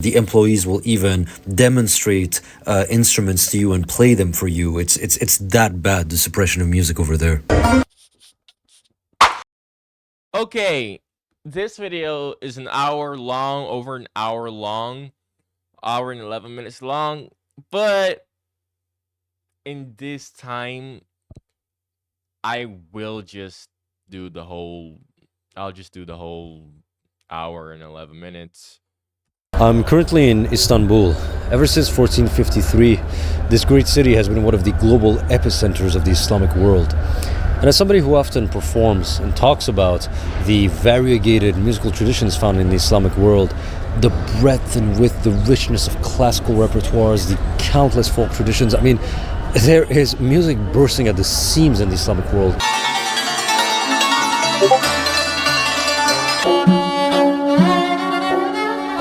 The employees will even demonstrate instruments to you and play them for you. It's that bad, the suppression of music over there. Okay, this video is an hour long, over an hour long, hour and 11 minutes long, but in this time, I will just do the whole, I'll just do the whole hour and 11 minutes. I'm currently in Istanbul. Ever since 1453, this great city has been one of the global epicenters of the Islamic world. And as somebody who often performs and talks about the variegated musical traditions found in the Islamic world, the breadth and width, the richness of classical repertoires, the countless folk traditions, I mean, there is music bursting at the seams in the Islamic world.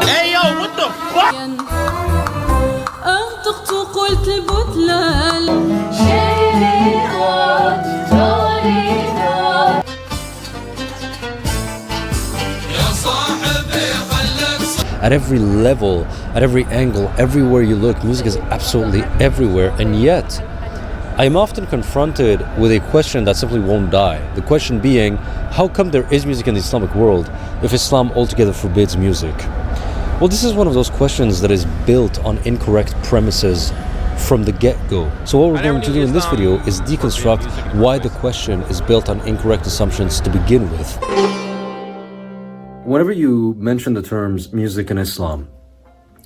Hey yo, what the fuck? At every level, at every angle, everywhere you look, music is absolutely everywhere. And yet, I am often confronted with a question that simply won't die. The question being, how come there is music in the Islamic world if Islam altogether forbids music? Well, this is one of those questions that is built on incorrect premises from the get-go. So what we're going to do in this video is deconstruct why the question is built on incorrect assumptions to begin with. Whenever you mention the terms music and Islam,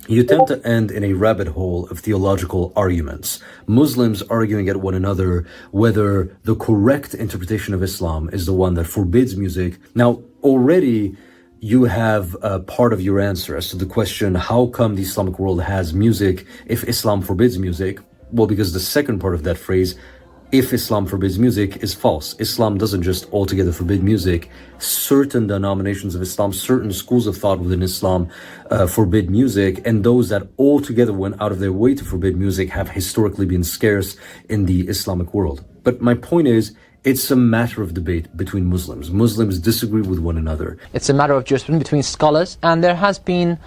you tend to end in a rabbit hole of theological arguments. Muslims arguing at one another whether the correct interpretation of Islam is the one that forbids music. Now, already you have a part of your answer as to the question, how come the Islamic world has music if Islam forbids music? Well, because the second part of that phrase, if Islam forbids music, is false. Islam doesn't just altogether forbid music. Certain denominations of Islam, certain schools of thought within Islam forbid music, and those that altogether went out of their way to forbid music have historically been scarce in the Islamic world. But my point is, it's a matter of debate between Muslims. Muslims disagree with one another. It's a matter of jurisprudence between scholars, and there has been,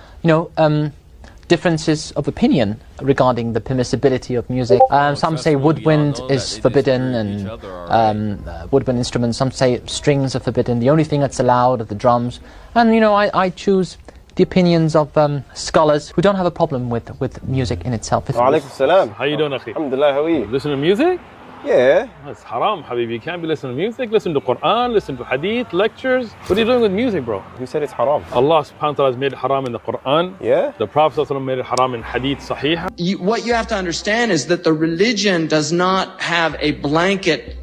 differences of opinion regarding the permissibility of music. Some say woodwind is forbidden, and woodwind instruments. Some say strings are forbidden. The only thing that's allowed are the drums. And I choose the opinions of scholars who don't have a problem with music in itself. Alaikum salam. How you doing, Akhi? Alhamdulillah, how are you? Listen to music? Yeah. That's haram, Habibi. You can't be listening to music. Listen to Quran, listen to hadith, lectures. What are you doing with music, bro? Who said it's haram? Allah subhanahu wa ta'ala has made it haram in the Quran. Yeah. The Prophet sallallahu alaihi wasallam made it haram in hadith sahih. What you have to understand is that the religion does not have a blanket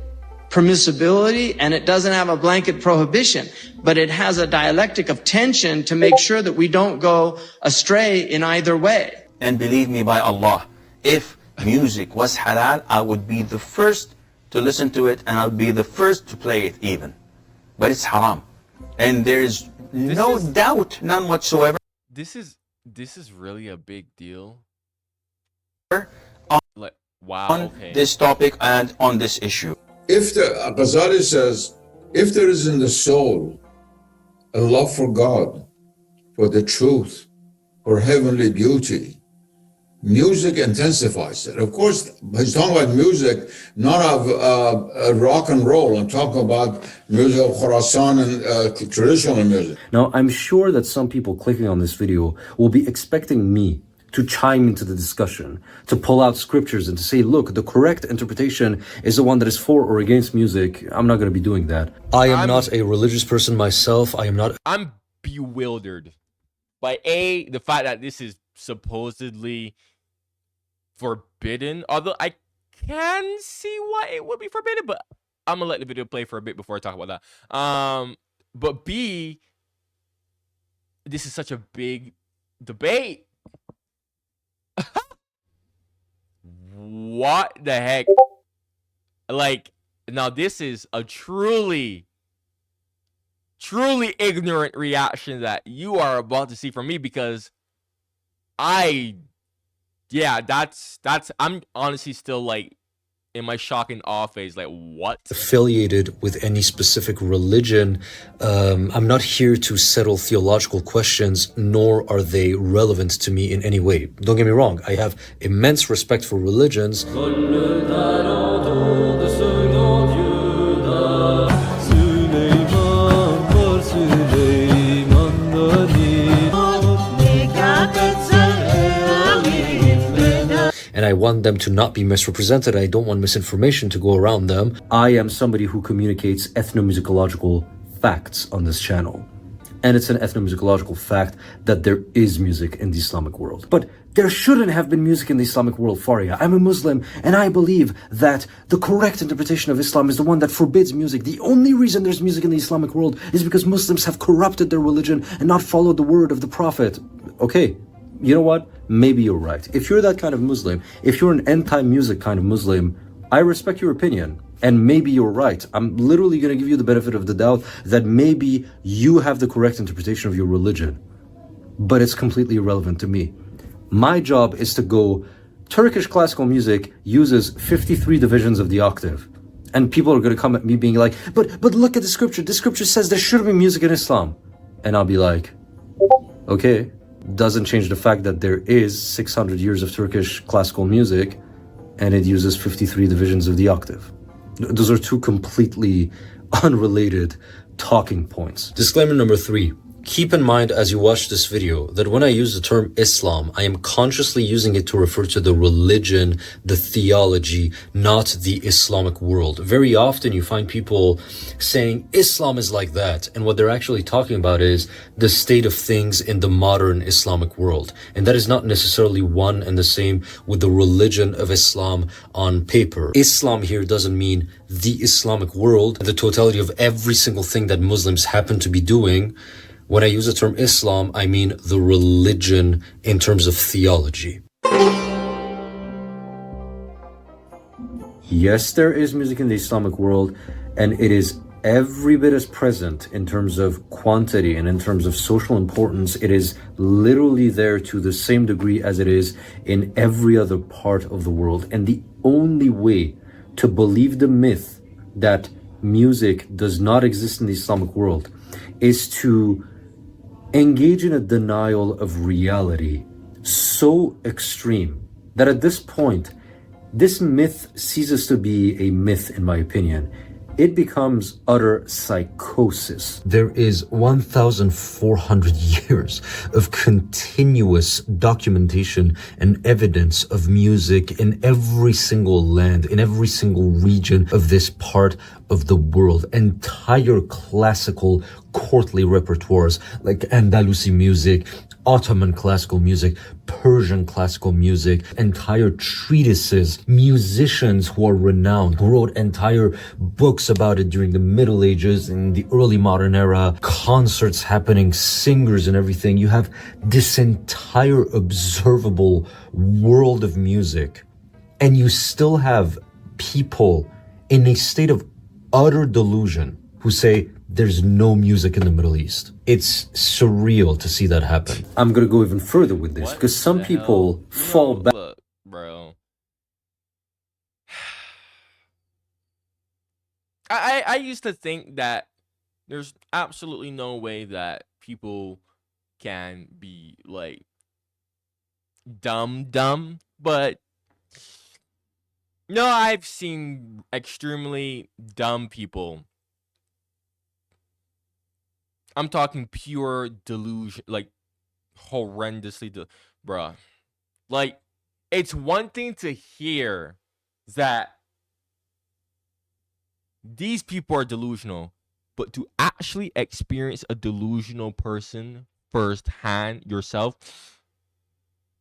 permissibility and it doesn't have a blanket prohibition, but it has a dialectic of tension to make sure that we don't go astray in either way. And believe me by Allah, if music was halal, I would be the first to listen to it and I'll be the first to play it even. But it's haram. And there's no doubt, none whatsoever. This is really a big deal. Like, wow, On this topic and on this issue. If Ghazali says, if there is in the soul a love for God, for the truth, for heavenly beauty, music intensifies it. Of course, he's talking about music, not of rock and roll. I'm talking about music of Khorasan and traditional music. Now, I'm sure that some people clicking on this video will be expecting me to chime into the discussion, to pull out scriptures and to say, look, the correct interpretation is the one that is for or against music. I'm not going to be doing that. I'm not a religious person myself. I'm bewildered by the fact that this is supposedly forbidden, although I can see why it would be forbidden, but I'm gonna let the video play for a bit before I talk about that. But B, this is such a big debate. What the heck? Like, now this is a truly ignorant reaction that you are about to see from me, because I'm honestly still like in my shock and awe phase, like, what? Affiliated with any specific religion. I'm not here to settle theological questions, nor are they relevant to me in any way. Don't get me wrong, I have immense respect for religions. And I want them to not be misrepresented. I don't want misinformation to go around them. I am somebody who communicates ethnomusicological facts on this channel. And it's an ethnomusicological fact that there is music in the Islamic world. But there shouldn't have been music in the Islamic world, Faria. I'm a Muslim, and I believe that the correct interpretation of Islam is the one that forbids music. The only reason there's music in the Islamic world is because Muslims have corrupted their religion and not followed the word of the Prophet. Okay, you know what? Maybe you're right. If you're that kind of Muslim, if you're an anti-music kind of Muslim, I respect your opinion. And maybe you're right. I'm literally going to give you the benefit of the doubt that maybe you have the correct interpretation of your religion. But it's completely irrelevant to me. My job is to go, Turkish classical music uses 53 divisions of the octave. And people are going to come at me being like, but look at the scripture. The scripture says there shouldn't be music in Islam. And I'll be like, okay, doesn't change the fact that there is 600 years of Turkish classical music and it uses 53 divisions of the octave. Those are two completely unrelated talking points. Disclaimer number 3. Keep in mind as you watch this video that when I use the term Islam, I am consciously using it to refer to the religion, the theology, not the Islamic world. Very often you find people saying Islam is like that, and what they're actually talking about is the state of things in the modern Islamic world. And that is not necessarily one and the same with the religion of Islam on paper. Islam here doesn't mean the Islamic world, the totality of every single thing that Muslims happen to be doing. When I use the term Islam, I mean the religion in terms of theology. Yes, there is music in the Islamic world, and it is every bit as present in terms of quantity and in terms of social importance. It is literally there to the same degree as it is in every other part of the world. And the only way to believe the myth that music does not exist in the Islamic world is to engage in a denial of reality so extreme that at this point, this myth ceases to be a myth, in my opinion. It becomes utter psychosis. There is 1,400 years of continuous documentation and evidence of music in every single land, in every single region of this part of the world. Entire classical courtly repertoires like Andalusi music, Ottoman classical music, Persian classical music, entire treatises, musicians who are renowned, who wrote entire books about it during the Middle Ages, in the early modern era, concerts happening, singers and everything. You have this entire observable world of music, and you still have people in a state of utter delusion who say there's no music in the Middle East. It's surreal to see that happen. I'm gonna go even further with this, because some people fall back. Look, bro. I used to think that there's absolutely no way that people can be like dumb, but no, I've seen extremely dumb people. I'm talking pure delusion, like horrendously, bruh. Like, it's one thing to hear that these people are delusional, but to actually experience a delusional person firsthand yourself,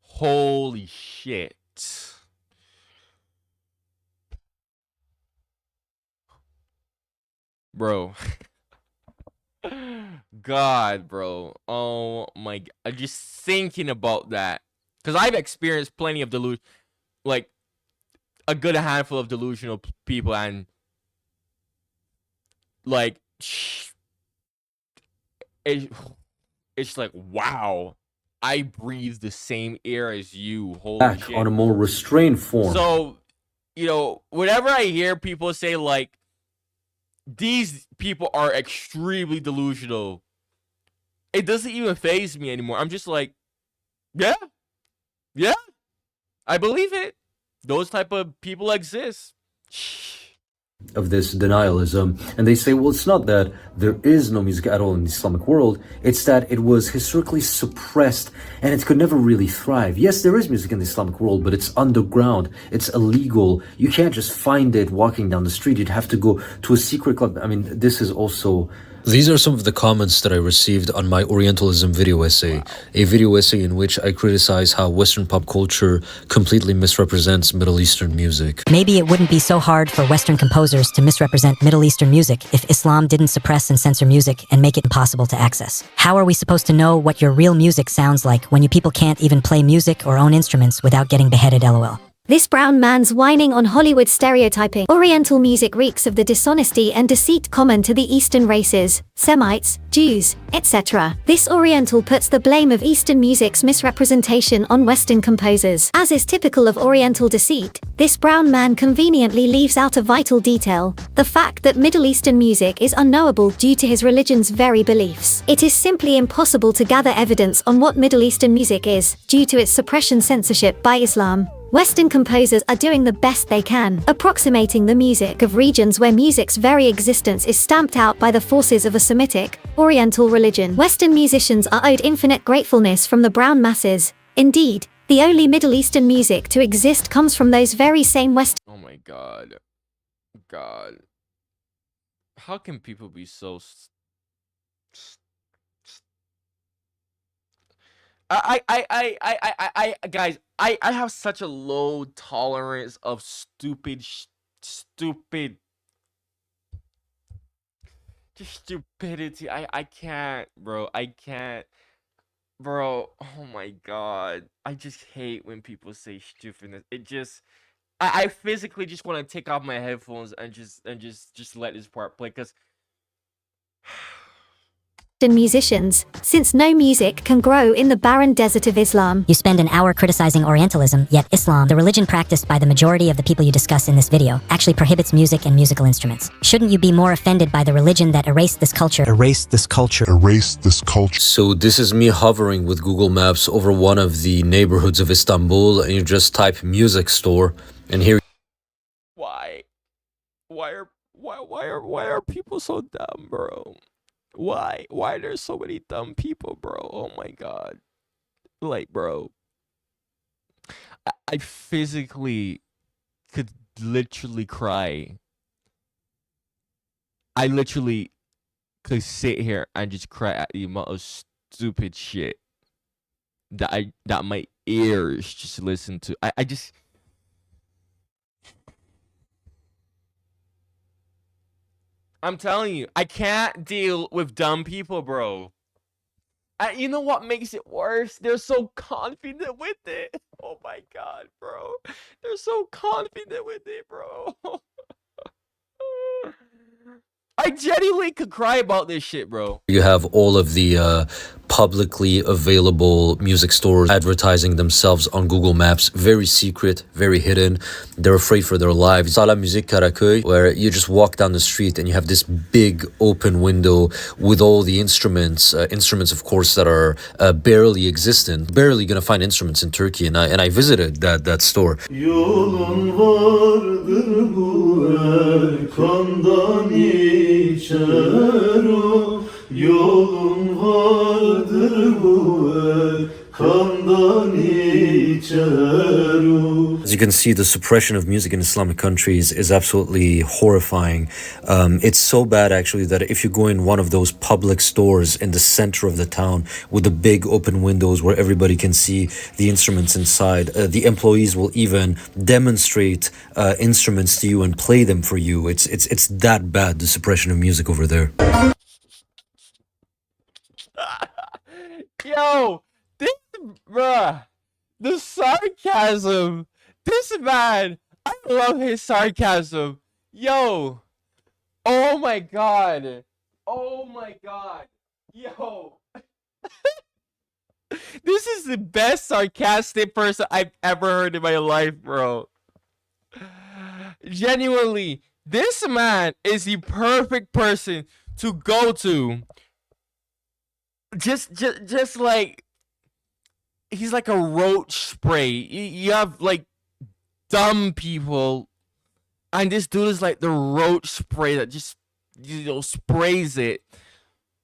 holy shit. Bro. God, bro. Oh my God. I'm just thinking about that. Because I've experienced plenty of like a good handful of delusional people, and like it's like, wow, I breathe the same air as you. Holy shit. On a more restrained form. So you know, whenever I hear people say like these people are extremely delusional, it doesn't even faze me anymore. I'm just like, yeah, I believe it. Those type of people exist. Of this denialism, and they say, well, it's not that there is no music at all in the Islamic world, it's that it was historically suppressed and it could never really thrive. Yes, there is music in the Islamic world, but it's underground, it's illegal, you can't just find it walking down the street, you'd have to go to a secret club. I mean, this is also... These are some of the comments that I received on my Orientalism video essay, a video essay in which I criticize how Western pop culture completely misrepresents Middle Eastern music. Maybe it wouldn't be so hard for Western composers to misrepresent Middle Eastern music if Islam didn't suppress and censor music and make it impossible to access. How are we supposed to know what your real music sounds like when you people can't even play music or own instruments without getting beheaded, lol? This brown man's whining on Hollywood stereotyping. Oriental music reeks of the dishonesty and deceit common to the Eastern races, Semites, Jews, etc. This Oriental puts the blame of Eastern music's misrepresentation on Western composers. As is typical of Oriental deceit, this brown man conveniently leaves out a vital detail, the fact that Middle Eastern music is unknowable due to his religion's very beliefs. It is simply impossible to gather evidence on what Middle Eastern music is, due to its suppression censorship by Islam. Western composers are doing the best they can, approximating the music of regions where music's very existence is stamped out by the forces of a Semitic, Oriental religion. Western musicians are owed infinite gratefulness from the brown masses. Indeed, the only Middle Eastern music to exist comes from those very same Western... Oh my God. God. How can people be so... guys, I have such a low tolerance of stupidity. I can't, bro. I can't, bro. Oh my God. I just hate when people say stupidness. It just, I physically just want to take off my headphones and just let this part play, because musicians, since no music can grow in the barren desert of Islam. You spend an hour criticizing Orientalism, yet Islam, the religion practiced by the majority of the people you discuss in this video, actually prohibits music and musical instruments. Shouldn't you be more offended by the religion that erased this culture? So this is me hovering with Google Maps over one of the neighborhoods of Istanbul, and you just type music store, and here... why are people so dumb, bro? Why are there so many dumb people, bro? Oh my God. Like, bro, I physically could literally cry. I literally could sit here and just cry at the amount of stupid shit that my ears just listen to. I just... I'm telling you, I can't deal with dumb people, bro. You know what makes it worse? They're so confident with it. Oh my God, bro. They're so confident with it, bro. I genuinely could cry about this shit, bro. You have all of the publicly available music stores advertising themselves on Google Maps. Very secret, very hidden. They're afraid for their lives. Sala Music Karaköy, where you just walk down the street and you have this big open window with all the instruments. Instruments, of course, that are barely existent. Barely gonna find instruments in Turkey. And I visited that store. Yolun vardır bu erkandan içer o. Yolun vardır bu erkandan içer o. As you can see, the suppression of music in Islamic countries is absolutely horrifying. It's so bad, actually, that if you go in one of those public stores in the center of the town with the big open windows where everybody can see the instruments inside, the employees will even demonstrate instruments to you and play them for you. It's that bad, the suppression of music over there. Yo, this, bruh, the sarcasm. This man, I love his sarcasm. Yo, oh my God. Oh my God. Yo. This is the best sarcastic person I've ever heard in my life, bro. Genuinely, this man is the perfect person to go to. Just like, he's like a roach spray. You have like dumb people, and this dude is like the roach spray that just, sprays it.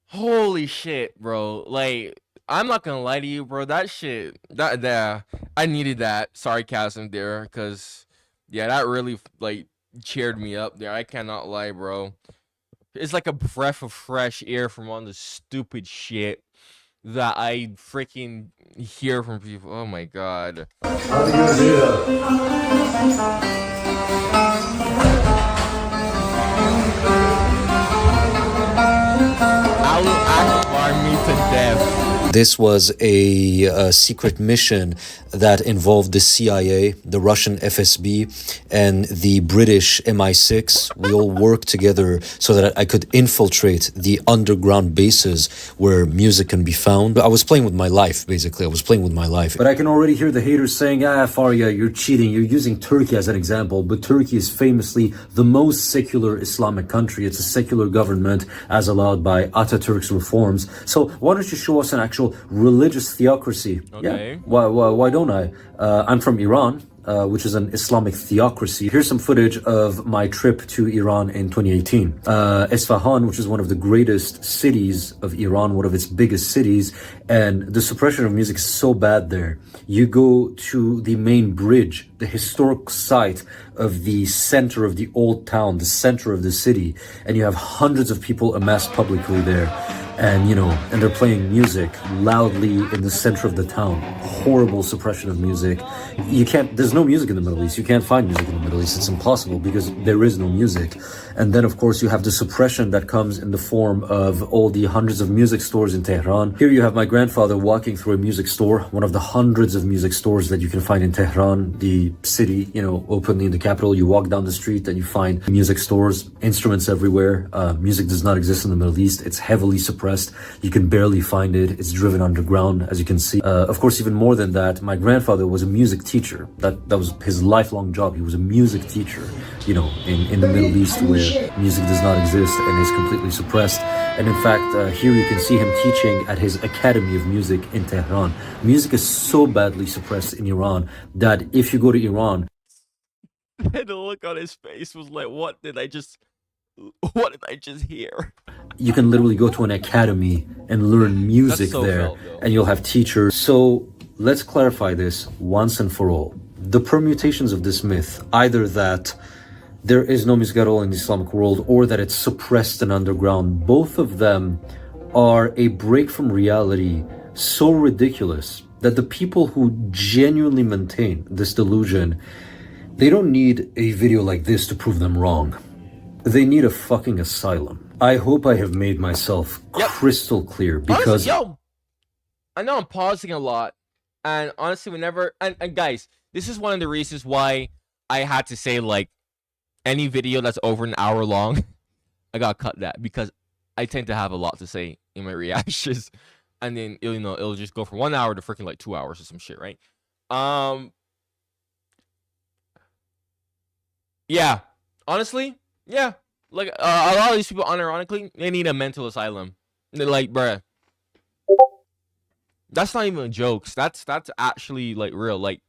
Holy shit, bro. Like, I'm not gonna lie to you, bro. That shit, that I needed that sarcasm there, because yeah, that really like cheered me up there. I cannot lie, bro. It's like a breath of fresh air from all the stupid shit that I freaking hear from people. Oh my god. I will Akbar me to death. This was a secret mission that involved the CIA, the Russian FSB, and the British MI6. We all worked together so that I could infiltrate the underground bases where music can be found. I was playing with my life, basically. I was playing with my life. But I can already hear the haters saying, Faria, you're cheating. You're using Turkey as an example. But Turkey is famously the most secular Islamic country. It's a secular government as allowed by Ataturk's reforms. So why don't you show us an actual religious theocracy? Okay. Yeah. Why don't I? I'm from Iran, which is an Islamic theocracy. Here's some footage of my trip to Iran in 2018. Isfahan, which is one of the greatest cities of Iran, one of its biggest cities, and the suppression of music is so bad there. You go to the main bridge, the historic site of the center of the old town, the center of the city, and you have hundreds of people amassed publicly there. And, and they're playing music loudly in the center of the town. Horrible suppression of music. There's no music in the Middle East. You can't find music in the Middle East. It's impossible because there is no music. And then, of course, you have the suppression that comes in the form of all the hundreds of music stores in Tehran. Here you have my grandfather walking through a music store, one of the hundreds of music stores that you can find in Tehran, the city, openly in the capital. You walk down the street and you find music stores, instruments everywhere. Music does not exist in the Middle East. It's heavily suppressed. You can barely find it. It's driven underground, as you can see. Of course, even more than that, my grandfather was a music teacher. That was his lifelong job. He was a music teacher, in the Middle East where music does not exist and is completely suppressed. And in fact, here you can see him teaching at his Academy of Music in Tehran. Music is so badly suppressed in Iran that if you go to Iran... The look on his face was like, what did I just hear? You can literally go to an academy and learn music there, and you'll have teachers. So let's clarify this once and for all. The permutations of this myth, either that there is no music at all in the Islamic world or that it's suppressed and underground, both of them are a break from reality so ridiculous that the people who genuinely maintain this delusion, they don't need a video like this to prove them wrong. They need a fucking asylum. I hope I have made myself crystal clear because... Honestly, I know I'm pausing a lot, and honestly, and guys, this is one of the reasons why I had to say, like, any video that's over an hour long, I gotta cut that, because I tend to have a lot to say in my reactions, and then, it'll just go from 1 hour to freaking, like, 2 hours or some shit, right? Yeah. Honestly, yeah. Like, a lot of these people, unironically, they need a mental asylum. They're like, bruh. That's not even jokes. That's actually, like, real. Like,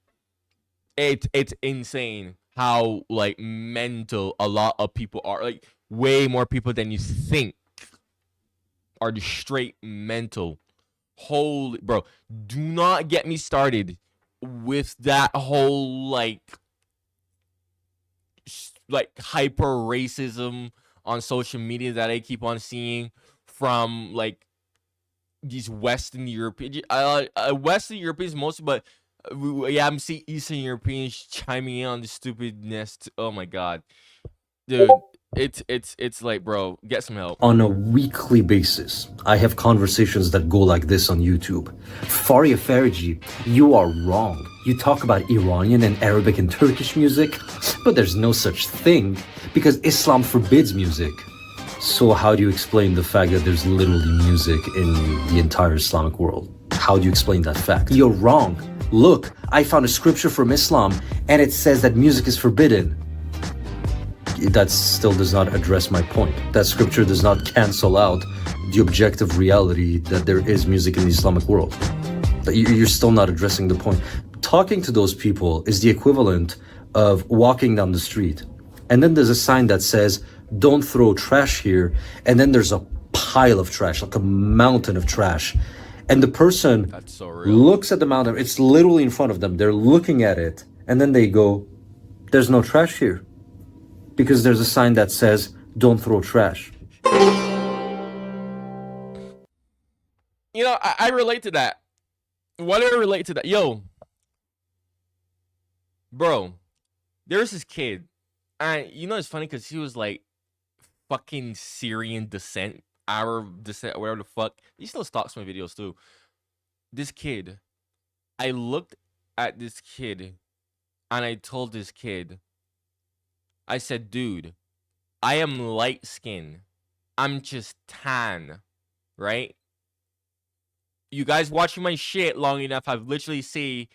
it's insane how, like, mental a lot of people are. Like, way more people than you think are just straight mental. Holy, bro. Do not get me started with that whole, like hyper racism on social media that I keep on seeing from like these Western Europeans, mostly, but I'm seeing Eastern Europeans chiming in on this stupidness. Oh my god, dude, it's like, bro, get some help. On a weekly basis, I have conversations that go like this on YouTube. Faria Fariji, you are wrong. You talk about Iranian and Arabic and Turkish music, but there's no such thing because Islam forbids music. So how do you explain the fact that there's literally music in the entire Islamic world? How do you explain that fact? You're wrong. Look, I found a scripture from Islam and it says that music is forbidden. that still does not address my point. That scripture does not cancel out the objective reality that there is music in the Islamic world. You're still not addressing the point. Talking to those people is the equivalent of walking down the street, and then there's a sign that says, don't throw trash here, and then there's a pile of trash, like a mountain of trash. And the person looks at the mountain, it's literally in front of them, they're looking at it, and then they go, there's no trash here, because there's a sign that says, don't throw trash. You know, I relate to that. Why do I relate to that? Yo, bro, there's this kid, and you know it's funny because he was like fucking Syrian descent, Arab descent, whatever the fuck. He still stalks my videos too. This kid, I looked at this kid, and I told this kid, I said, dude, I am light skinned. I'm just tan, right? You guys watching my shit long enough, I've literally see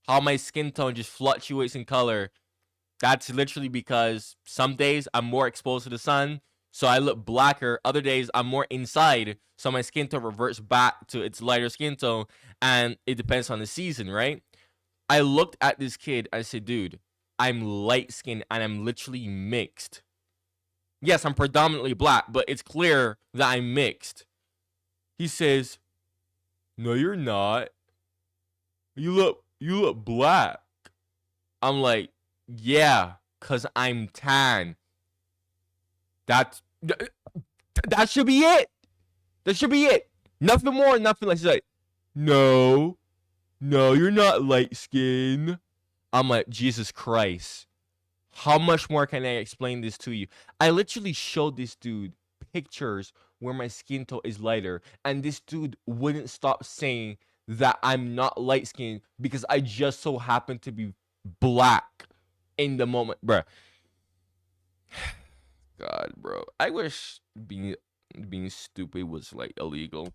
how my skin tone just fluctuates in color. That's literally because some days I'm more exposed to the sun, so I look blacker. Other days I'm more inside, so my skin tone reverts back to its lighter skin tone, and it depends on the season, right? I looked at this kid, I said, dude, I'm light skinned and I'm literally mixed. Yes, I'm predominantly black, but it's clear that I'm mixed. He says, no, you're not. You look black. I'm like, yeah, cause I'm tan. That should be it. That should be it. Nothing more, nothing less. He's like, no, you're not light skinned. I'm like, Jesus Christ. How much more can I explain this to you? I literally showed this dude pictures where my skin tone is lighter, and this dude wouldn't stop saying that I'm not light skinned because I just so happen to be black in the moment, bruh. God, bro, I wish being stupid was like illegal.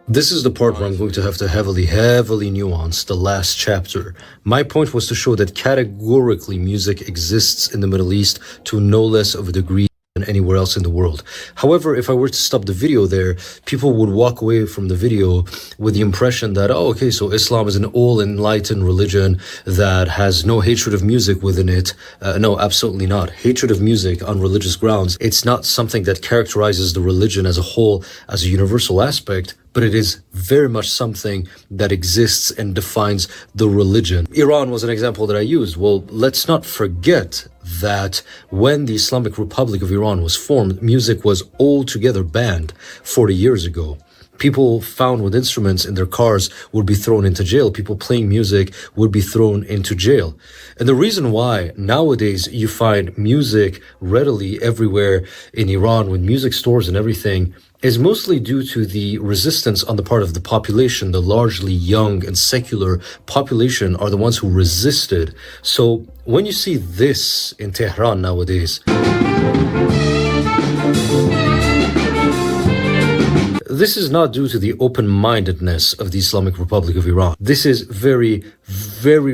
This is the part where I'm going to have to heavily nuance the last chapter. My point was to show that categorically music exists in the Middle East to no less of a degree than anywhere else in the world. However, if I were to stop the video there, people would walk away from the video with the impression that, oh, okay, so Islam is an all-enlightened religion that has no hatred of music within it. No, absolutely not. Hatred of music on religious grounds, it's not something that characterizes the religion as a whole, as a universal aspect, but it is very much something that exists and defines the religion. Iran was an example that I used. Well, let's not forget that when the Islamic Republic of Iran was formed, music was altogether banned 40 years ago. People found with instruments in their cars would be thrown into jail. People playing music would be thrown into jail. And the reason why nowadays you find music readily everywhere in Iran with music stores and everything is mostly due to the resistance on the part of the population. The largely young and secular population are the ones who resisted. So when you see this in Tehran nowadays, this is not due to the open-mindedness of the Islamic Republic of Iran. This is very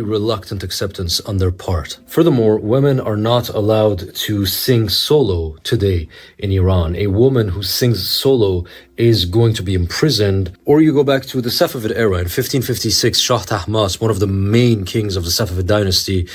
reluctant acceptance on their part. Furthermore, women are not allowed to sing solo today in Iran. A woman who sings solo is going to be imprisoned. Or you go back to the Safavid era. In 1556, Shah Tahmasp, one of the main kings of the Safavid dynasty,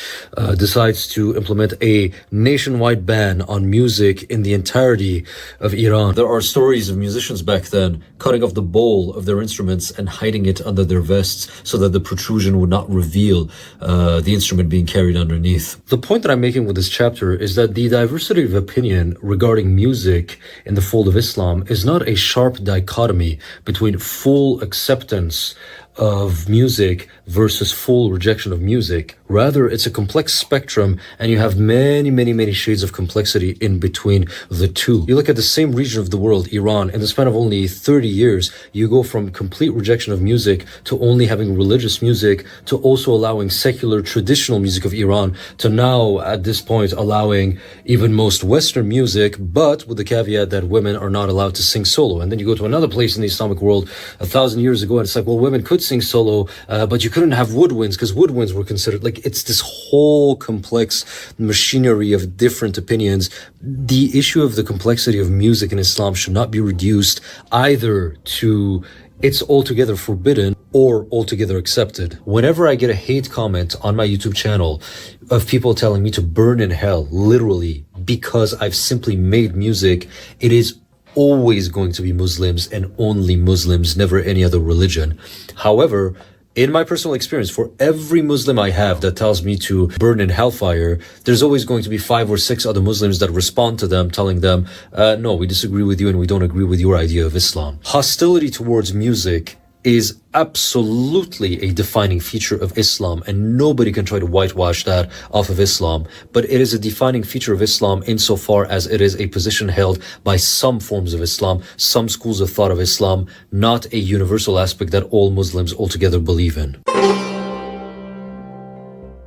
decides to implement a nationwide ban on music in the entirety of Iran. There are stories of musicians back then cutting off the bowl of their instruments and hiding it under their vests so that the protrusion would not reveal the instrument being carried underneath. The point that I'm making with this chapter is that the diversity of opinion regarding music in the fold of Islam is not a sharp dichotomy between full acceptance of music versus full rejection of music. Rather, it's a complex spectrum, and you have many shades of complexity in between the two. You look at the same region of the world, Iran, in the span of only 30 years, you go from complete rejection of music to only having religious music, to also allowing secular traditional music of Iran, to now, at this point, allowing even most Western music, but with the caveat that women are not allowed to sing solo. And then you go to another place in the Islamic world 1,000 years ago, and it's like, well, women could sing solo, but you couldn't have woodwinds because woodwinds were considered, like, it's this whole complex machinery of different opinions. The issue of the complexity of music in Islam should not be reduced either to it's altogether forbidden or altogether accepted. Whenever I get a hate comment on my YouTube channel of people telling me to burn in hell, literally, because I've simply made music, it is always going to be Muslims and only Muslims, never any other religion. However, in my personal experience, for every Muslim I have that tells me to burn in hellfire, there's always going to be 5 or 6 other Muslims that respond to them, telling them, no, we disagree with you and we don't agree with your idea of Islam. Hostility towards music is absolutely a defining feature of Islam, and nobody can try to whitewash that off of Islam. But it is a defining feature of Islam insofar as it is a position held by some forms of Islam, some schools of thought of Islam, not a universal aspect that all Muslims altogether believe in.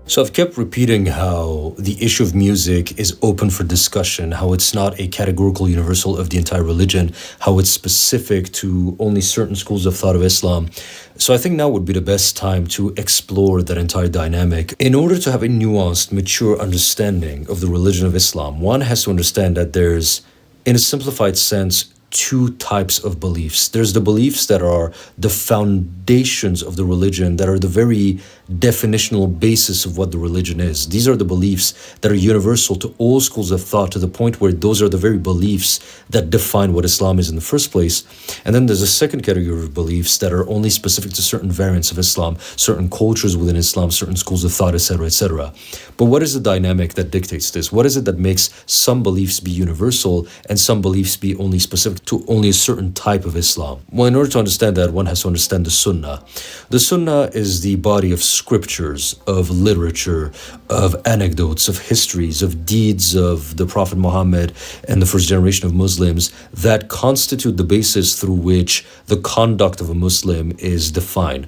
So I've kept repeating how the issue of music is open for discussion, how it's not a categorical universal of the entire religion, how it's specific to only certain schools of thought of Islam. So I think now would be the best time to explore that entire dynamic. In order to have a nuanced, mature understanding of the religion of Islam, one has to understand that there's, in a simplified sense, 2 types of beliefs. There's the beliefs that are the foundations of the religion, that are the very definitional basis of what the religion is. These are the beliefs that are universal to all schools of thought, to the point where those are the very beliefs that define what Islam is in the first place. And then there's a second category of beliefs that are only specific to certain variants of Islam, certain cultures within Islam, certain schools of thought, etc., etc. But what is the dynamic that dictates this? What is it that makes some beliefs be universal and some beliefs be only specific to only a certain type of Islam? Well, in order to understand that, one has to understand the Sunnah. The Sunnah is the body of scriptures, of literature, of anecdotes, of histories, of deeds of the Prophet Muhammad and the first generation of Muslims that constitute the basis through which the conduct of a Muslim is defined.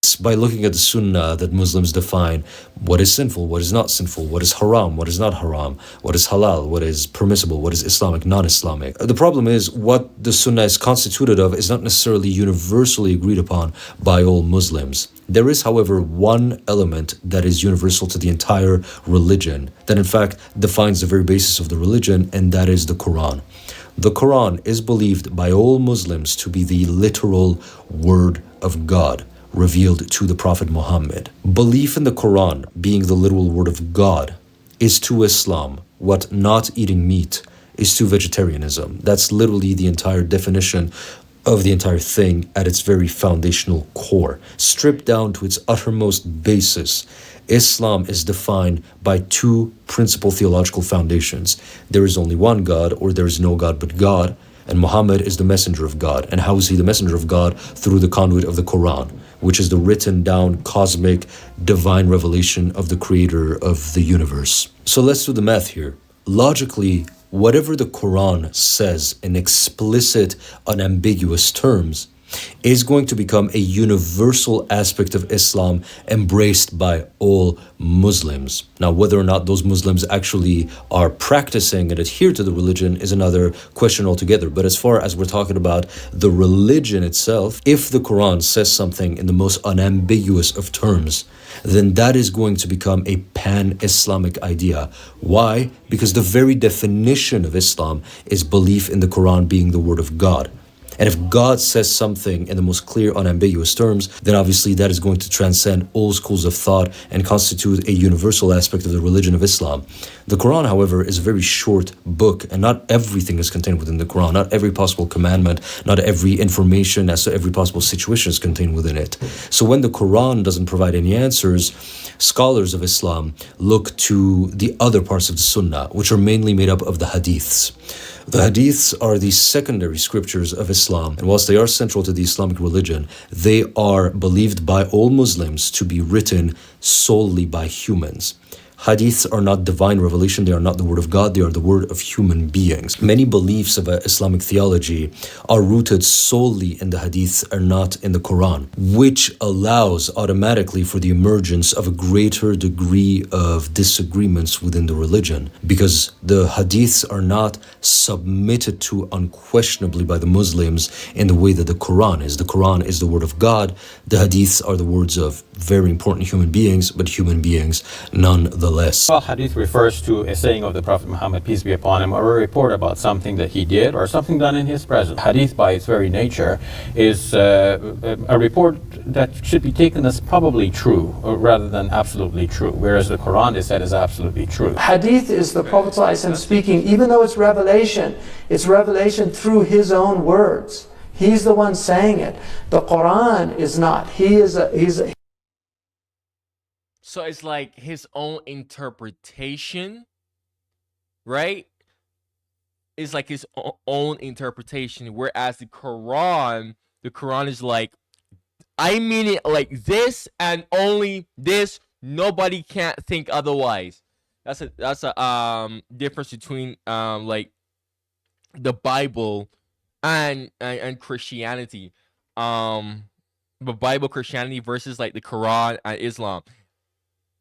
It's by looking at the Sunnah that Muslims define what is sinful, what is not sinful, what is haram, what is not haram, what is halal, what is permissible, what is Islamic, non-Islamic. The problem is what the Sunnah is constituted of is not necessarily universally agreed upon by all Muslims. There is, however, one element that is universal to the entire religion, that in fact defines the very basis of the religion, and that is the Quran. The Quran is believed by all Muslims to be the literal word of God, revealed to the Prophet Muhammad. Belief in the Quran being the literal word of God is to Islam what not eating meat is to vegetarianism. That's literally the entire definition of the entire thing at its very foundational core. Stripped down to its uttermost basis, Islam is defined by 2 principal theological foundations. There is only one God, or there is no God but God, and Muhammad is the messenger of God. And how is he the messenger of God? Through the conduit of the Quran, which is the written down cosmic divine revelation of the creator of the universe. So let's do the math here. Logically, whatever the Quran says in explicit, unambiguous terms is going to become a universal aspect of Islam embraced by all Muslims. Now, whether or not those Muslims actually are practicing and adhere to the religion is another question altogether. But as far as we're talking about the religion itself, if the Quran says something in the most unambiguous of terms, then that is going to become a pan-Islamic idea. Why? Because the very definition of Islam is belief in the Quran being the word of God. And if God says something in the most clear, unambiguous terms, then obviously that is going to transcend all schools of thought and constitute a universal aspect of the religion of Islam. The Quran, however, is a very short book, and not everything is contained within the Quran. Not every possible commandment, not every information as to every possible situation is contained within it. So when the Quran doesn't provide any answers, scholars of Islam look to the other parts of the Sunnah, which are mainly made up of the hadiths. The hadiths are the secondary scriptures of Islam, and whilst they are central to the Islamic religion, they are believed by all Muslims to be written solely by humans. Hadiths are not divine revelation, they are not the word of God, they are the word of human beings. Many beliefs of Islamic theology are rooted solely in the hadiths and not in the Quran, which allows automatically for the emergence of a greater degree of disagreements within the religion, because the hadiths are not submitted to unquestionably by the Muslims in the way that the Quran is. The Quran is the word of God, the hadiths are the words of very important human beings, but human beings nonetheless. Well, hadith refers to a saying of the Prophet Muhammad, peace be upon him, or a report about something that he did or something done in his presence. Hadith, by its very nature, is a report that should be taken as probably true rather than absolutely true, whereas the Quran is said is absolutely true. Hadith is the Prophet ﷺ speaking, even though it's revelation through his own words. He's the one saying it. The Quran is not. So it's like his own interpretation, right? It's like his own interpretation, whereas the Quran is like, I mean it like this and only this. Nobody can't think otherwise. That's a difference between like the Bible and Christianity. The Bible, Christianity versus like the Quran and Islam.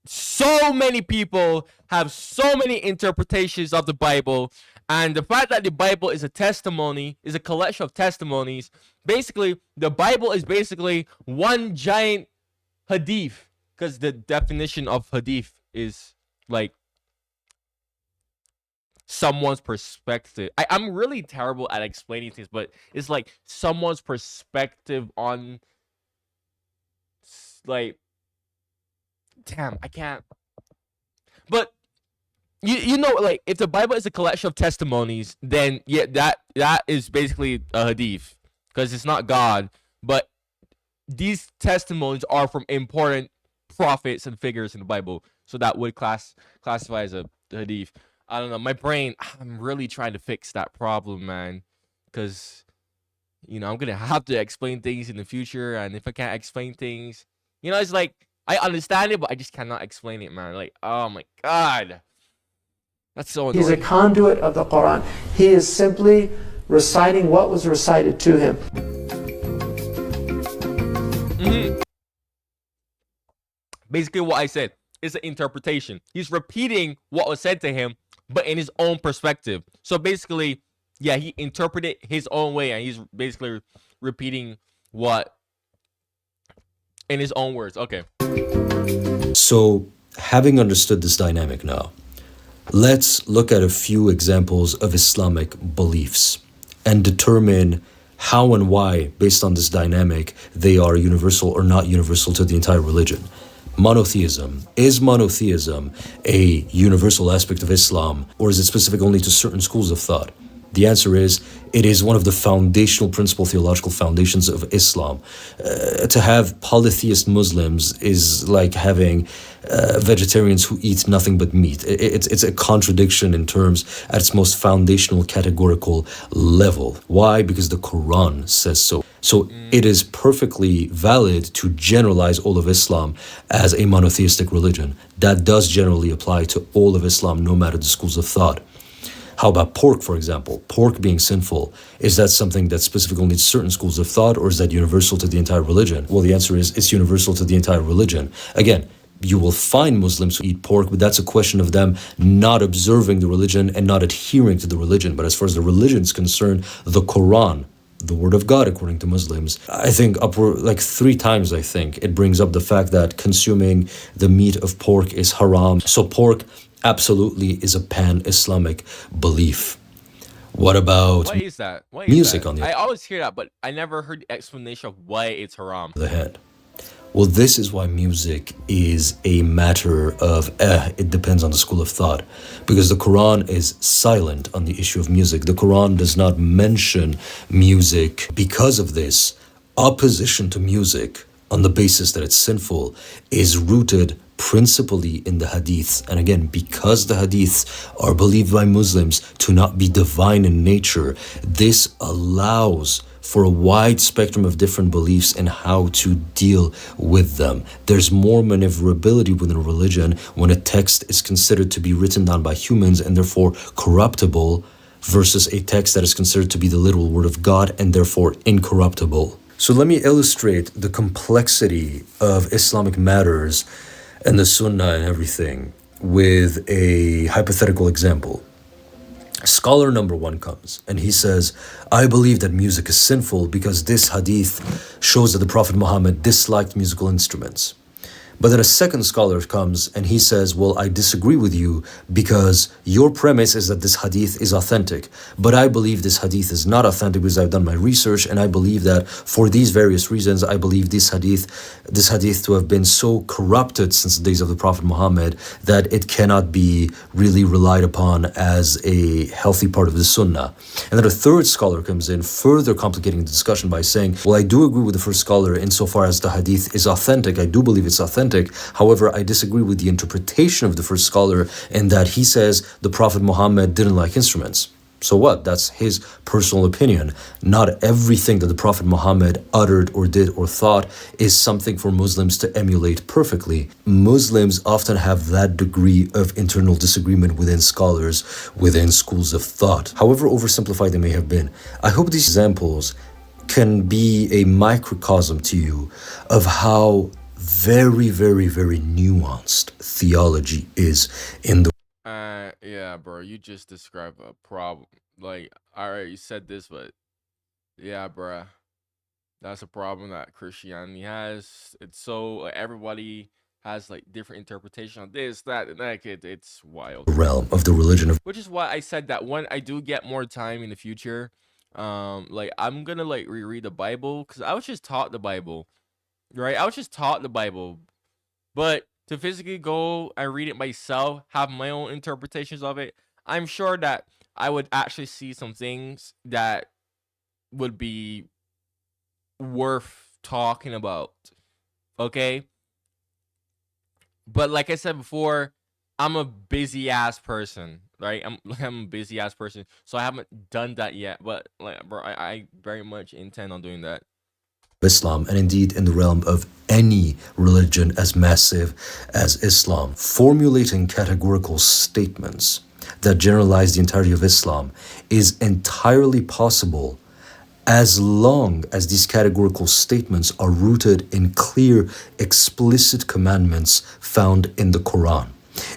So many people have so many interpretations of the Bible, and the fact that the Bible is a testimony, is a collection of testimonies. Basically, the Bible is basically one giant hadith, because the definition of hadith is like someone's perspective. I'm really terrible at explaining things, but it's like someone's perspective on, like, damn, I can't. But you know, like, if the Bible is a collection of testimonies, then yeah, that is basically a hadith, because it's not God, but these testimonies are from important prophets and figures in the Bible, so that would classify as a hadith. I don't know, my brain, I'm really trying to fix that problem, man, because, you know, I'm gonna have to explain things in the future, and if I can't explain things, you know, it's like, I understand it, but I just cannot explain it, man. Like, oh my God. That's so annoying. He's a conduit of the Quran. He is simply reciting what was recited to him. Basically what I said is an interpretation. He's repeating what was said to him, but in his own perspective. So basically, yeah, he interpreted his own way, and he's basically repeating what in his own words. Okay. So, having understood this dynamic now, let's look at a few examples of Islamic beliefs and determine how and why, based on this dynamic, they are universal or not universal to the entire religion. Monotheism. Is monotheism a universal aspect of Islam, or is it specific only to certain schools of thought? The answer is, it is one of the foundational principal theological foundations of Islam. To have polytheist Muslims is like having vegetarians who eat nothing but meat. It's a contradiction in terms at its most foundational categorical level. Why? Because the Quran says so. So it is perfectly valid to generalize all of Islam as a monotheistic religion. That does generally apply to all of Islam, no matter the schools of thought. How about pork, for example? Pork being sinful, is that something that's specific only to certain schools of thought, or is that universal to the entire religion? Well, the answer is it's universal to the entire religion. Again, you will find Muslims who eat pork, but that's a question of them not observing the religion and not adhering to the religion. But as far as the religion is concerned, the Quran, the word of God, according to Muslims, I think upward, like 3 times, I think, it brings up the fact that consuming the meat of pork is haram. So pork absolutely is a pan-Islamic belief. What about what is that? What music is that? on the I always hear that, but I never heard the explanation of why it's haram. other hand? Well, this is why music is a matter of it depends on the school of thought, because the Quran is silent on the issue of music. The Quran does not mention music. Because of this, opposition to music on the basis that it's sinful is rooted principally in the hadiths. And again, because the hadiths are believed by Muslims to not be divine in nature, this allows for a wide spectrum of different beliefs and how to deal with them. There's more maneuverability within a religion when a text is considered to be written down by humans and therefore corruptible versus a text that is considered to be the literal word of God and therefore incorruptible. So let me illustrate the complexity of Islamic matters and the Sunnah and everything with a hypothetical example. Scholar number one comes and he says, I believe that music is sinful because this hadith shows that the Prophet Muhammad disliked musical instruments. But then a second scholar comes and he says, well, I disagree with you because your premise is that this hadith is authentic. But I believe this hadith is not authentic because I've done my research and I believe that for these various reasons, I believe this hadith to have been so corrupted since the days of the Prophet Muhammad that it cannot be really relied upon as a healthy part of the Sunnah. And then a third scholar comes in, further complicating the discussion by saying, well, I do agree with the first scholar insofar as the hadith is authentic. I do believe it's authentic. However, I disagree with the interpretation of the first scholar in that he says the Prophet Muhammad didn't like instruments. So what? That's his personal opinion. Not everything that the Prophet Muhammad uttered or did or thought is something for Muslims to emulate perfectly. Muslims often have that degree of internal disagreement within scholars, within schools of thought. However oversimplified they may have been, I hope these examples can be a microcosm to you of how very, very, very nuanced theology is in the yeah, bro, you just described a problem. Like, I already said this, but yeah, bro, that's a problem that Christianity has. It's so like, everybody has like different interpretation of this, that, and that. It's wild. realm of the religion of Which is why I said that when I do get more time in the future, like I'm gonna like reread the Bible because I was just taught the Bible, right? I was just taught the Bible, but to physically go and read it myself, have my own interpretations of it, I'm sure that I would actually see some things that would be worth talking about. Okay? But like I said before, I'm a busy ass person, right? I'm a busy ass person, so I haven't done that yet. But like, bro, I very much intend on doing that. Islam, and indeed in the realm of any religion as massive as Islam. Formulating categorical statements that generalize the entirety of Islam is entirely possible as long as these categorical statements are rooted in clear, explicit commandments found in the Quran.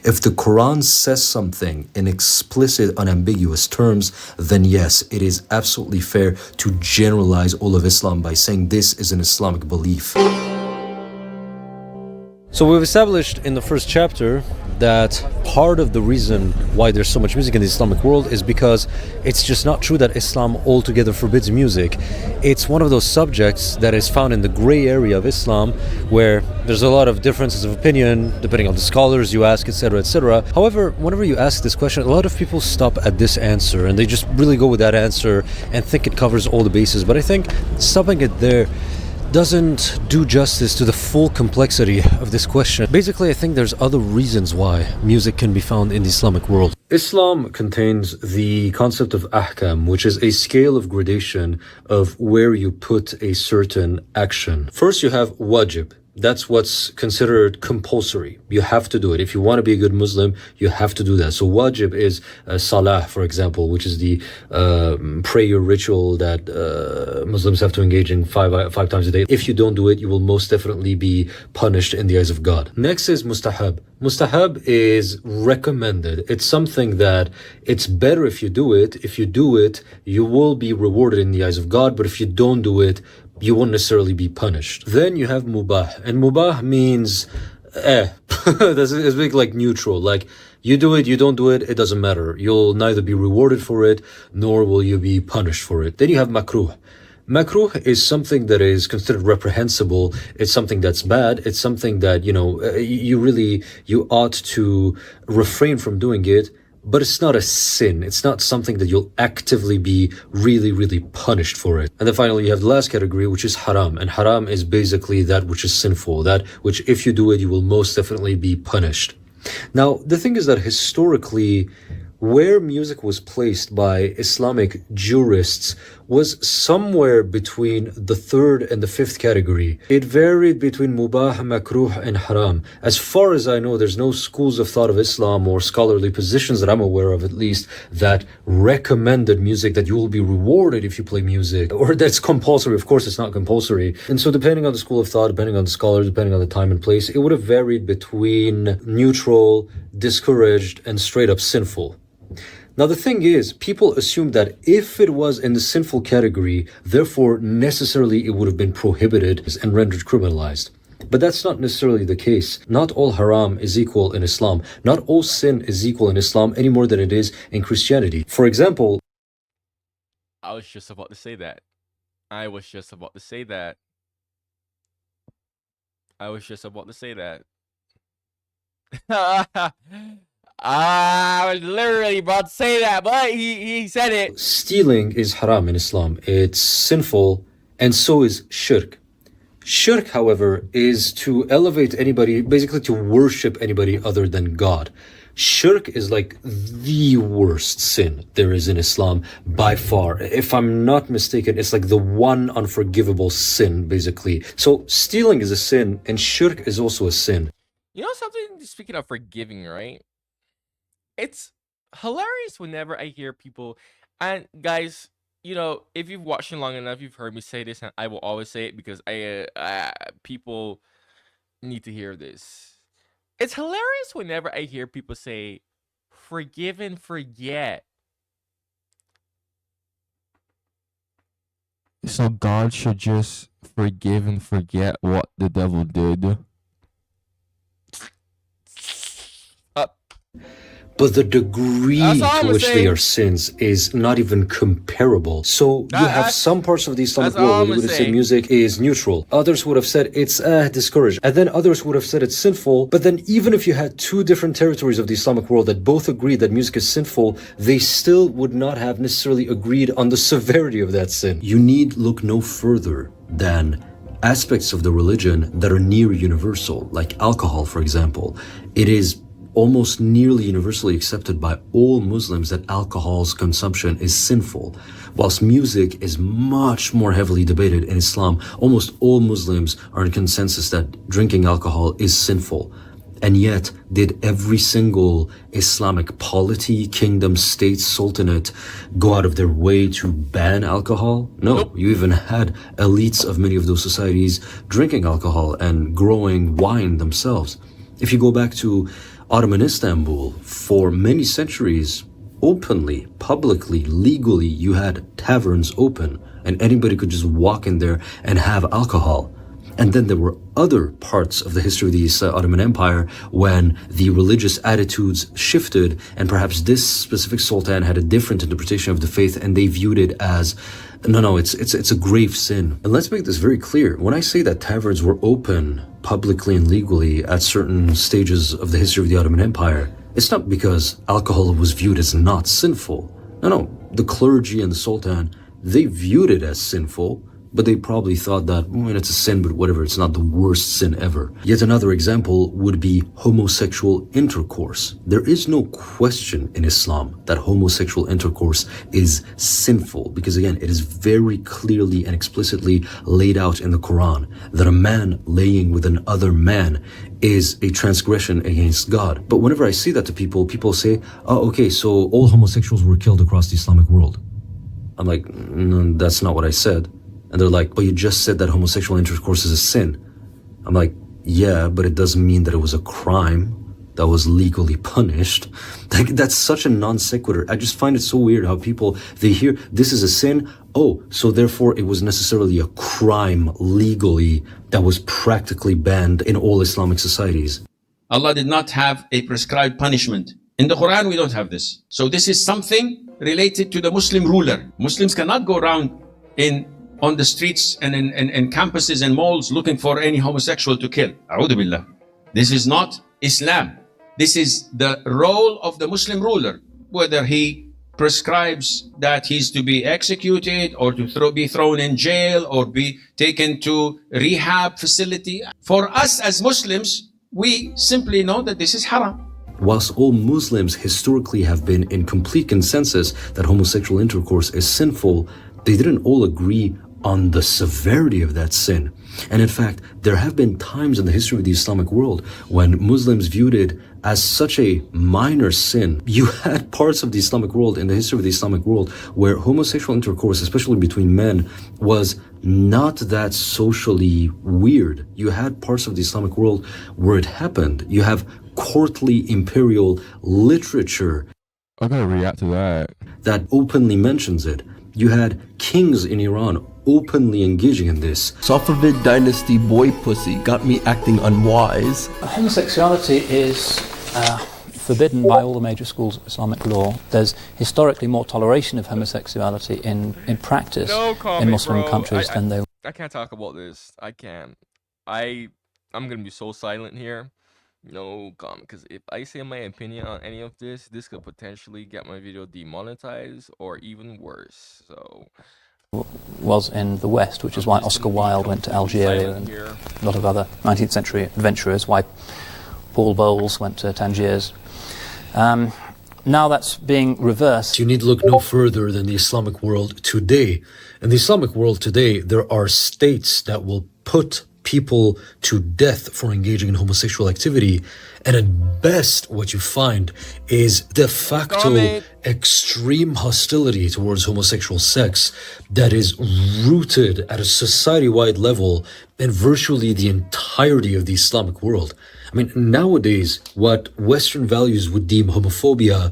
If the Quran says something in explicit, unambiguous terms, then yes, it is absolutely fair to generalize all of Islam by saying this is an Islamic belief. So we've established in the first chapter that part of the reason why there's so much music in the Islamic world is because it's just not true that Islam altogether forbids music. It's one of those subjects that is found in the gray area of Islam where there's a lot of differences of opinion depending on the scholars you ask, etc., etc. However, whenever you ask this question, a lot of people stop at this answer and they just really go with that answer and think it covers all the bases. But I think stopping it there doesn't do justice to the full complexity of this question. Basically, I think there's other reasons why music can be found in the Islamic world. Islam contains the concept of ahkam, which is a scale of gradation of where you put a certain action. First, you have wajib. That's what's considered compulsory. You have to do it. If you want to be a good Muslim, you have to do that. So wajib is salah, for example, which is the prayer ritual that Muslims have to engage in five times a day. If you don't do it, you will most definitely be punished in the eyes of God. Next is mustahab. Mustahab is recommended. It's something that it's better if you do it. If you do it, you will be rewarded in the eyes of God. But if you don't do it, you won't necessarily be punished. Then you have mubah. And mubah means it's big, like neutral. Like you do it, you don't do it, it doesn't matter. You'll neither be rewarded for it, nor will you be punished for it. Then you have makruh. Makruh is something that is considered reprehensible. It's something that's bad. It's something that, you ought to refrain from doing it. But it's not a sin. It's not something that you'll actively be really, really punished for it. And then finally, you have the last category, which is haram. And haram is basically that which is sinful, that which if you do it, you will most definitely be punished. Now, the thing is that historically, where music was placed by Islamic jurists was somewhere between the third and the fifth category. It varied between mubah, makruh, and haram. As far as I know, there's no schools of thought of Islam or scholarly positions that I'm aware of, at least, that recommended music, that you will be rewarded if you play music, or that's compulsory. Of course, it's not compulsory. And so depending on the school of thought, depending on the scholar, depending on the time and place, it would have varied between neutral, discouraged, and straight up sinful. Now, the thing is, people assume that if it was in the sinful category, therefore necessarily it would have been prohibited and rendered criminalized. But that's not necessarily the case. Not all haram is equal in Islam. Not all sin is equal in Islam any more than it is in Christianity. For example, I was just about to say that. I was just about to say that. I was just about to say that. I was literally about to say that, but he said it. Stealing is haram in Islam. It's sinful, and so is shirk. Shirk, however, is to elevate anybody, basically to worship anybody other than God. Shirk is like the worst sin there is in Islam by far. If I'm not mistaken, it's like the one unforgivable sin, basically. So stealing is a sin, and shirk is also a sin. You know something, speaking of forgiving, right? It's hilarious whenever I hear people, and guys, you know, if you've watched me long enough, you've heard me say this, and I will always say it because people need to hear this. It's hilarious whenever I hear people say, forgive and forget. So God should just forgive and forget what the devil did. But the degree to which they are sins is not even comparable. So you have some parts of the Islamic world where you would have said music is neutral. Others would have said it's discouraged. And then others would have said it's sinful. But then even if you had two different territories of the Islamic world that both agreed that music is sinful, they still would not have necessarily agreed on the severity of that sin. You need look no further than aspects of the religion that are near universal, like alcohol, for example. It is almost nearly universally accepted by all Muslims that alcohol's consumption is sinful. Whilst music is much more heavily debated in Islam, almost all Muslims are in consensus that drinking alcohol is sinful. And yet, did every single Islamic polity, kingdom, state, sultanate go out of their way to ban alcohol? No. Nope. You even had elites of many of those societies drinking alcohol and growing wine themselves. If you go back to Ottoman Istanbul, for many centuries, openly, publicly, legally, you had taverns open and anybody could just walk in there and have alcohol. And then there were other parts of the history of the Ottoman Empire when the religious attitudes shifted and perhaps this specific sultan had a different interpretation of the faith and they viewed it as, no, it's a grave sin. And let's make this very clear. When I say that taverns were open publicly and legally at certain stages of the history of the Ottoman Empire, it's not because alcohol was viewed as not sinful. No, the clergy and the sultan, they viewed it as sinful, but they probably thought that, it's a sin, but whatever, it's not the worst sin ever. Yet another example would be homosexual intercourse. There is no question in Islam that homosexual intercourse is sinful, because again, it is very clearly and explicitly laid out in the Quran that a man laying with another man is a transgression against God. But whenever I say that to people, people say, oh, okay, so all homosexuals were killed across the Islamic world. I'm like, no, that's not what I said. And they're like, but you just said that homosexual intercourse is a sin. I'm like, yeah, but it doesn't mean that it was a crime that was legally punished. That's such a non sequitur. I just find it so weird how people, they hear this is a sin. Oh, so therefore it was necessarily a crime legally that was practically banned in all Islamic societies. Allah did not have a prescribed punishment. In the Quran, we don't have this. So this is something related to the Muslim ruler. Muslims cannot go around on the streets and in campuses and malls looking for any homosexual to kill. A'udhu billah. This is not Islam. This is the role of the Muslim ruler, whether he prescribes that he's to be executed or to be thrown in jail or be taken to rehab facility. For us as Muslims, we simply know that this is haram. Whilst all Muslims historically have been in complete consensus that homosexual intercourse is sinful, they didn't all agree on the severity of that sin. And in fact, there have been times in the history of the Islamic world when Muslims viewed it as such a minor sin. You had parts of the Islamic world, in the history of the Islamic world, where homosexual intercourse, especially between men, was not that socially weird. You had parts of the Islamic world where it happened. You have courtly imperial literature. I gotta react to that openly mentions it. You had kings in Iran openly engaging in this. Safavid dynasty boy pussy got me acting unwise. Homosexuality is forbidden by all the major schools of Islamic law. There's historically more toleration of homosexuality in practice in Muslim countries than they. I can't talk about this. I can't. I'm gonna be so silent here. No comment, because if I say my opinion on any of this, this could potentially get my video demonetized or even worse. So Was in the West, which is why Oscar Wilde went to Algeria and a lot of other 19th century adventurers, why Paul Bowles went to Tangiers. Now that's being reversed. You need look no further than the Islamic world today. In the Islamic world today, there are states that will put people to death for engaging in homosexual activity, and at best what you find is de facto extreme hostility towards homosexual sex that is rooted at a society-wide level in virtually the entirety of the Islamic world. I mean, nowadays, what Western values would deem homophobia,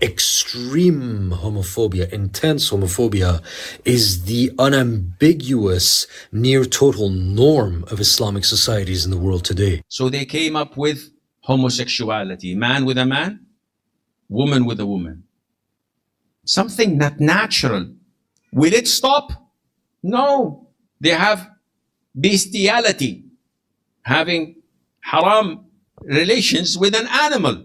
extreme homophobia, intense homophobia, is the unambiguous, near total norm of Islamic societies in the world today. So they came up with homosexuality, man with a man, woman with a woman. Something not natural. Will it stop? No. They have bestiality, having haram relations with an animal.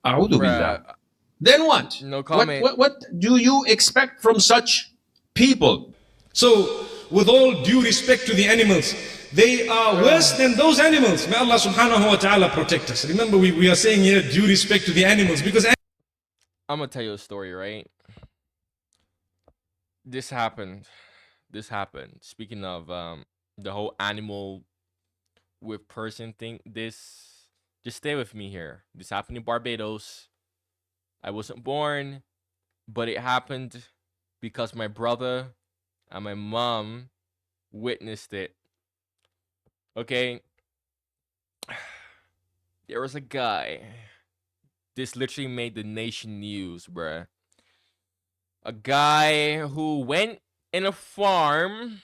A'udhu billah. Then what? No comment. What do you expect from such people? So, with all due respect to the animals, they are worse than those animals. May Allah subhanahu wa ta'ala protect us. Remember, we are saying here due respect to the animals, because I'm gonna tell you a story, right? This happened. Speaking of the whole animal with person thing, just stay with me here. This happened in Barbados. I wasn't born, but it happened because my brother and my mom witnessed it. Okay? There was a guy. This literally made the nation news, bruh. A guy who went in a farm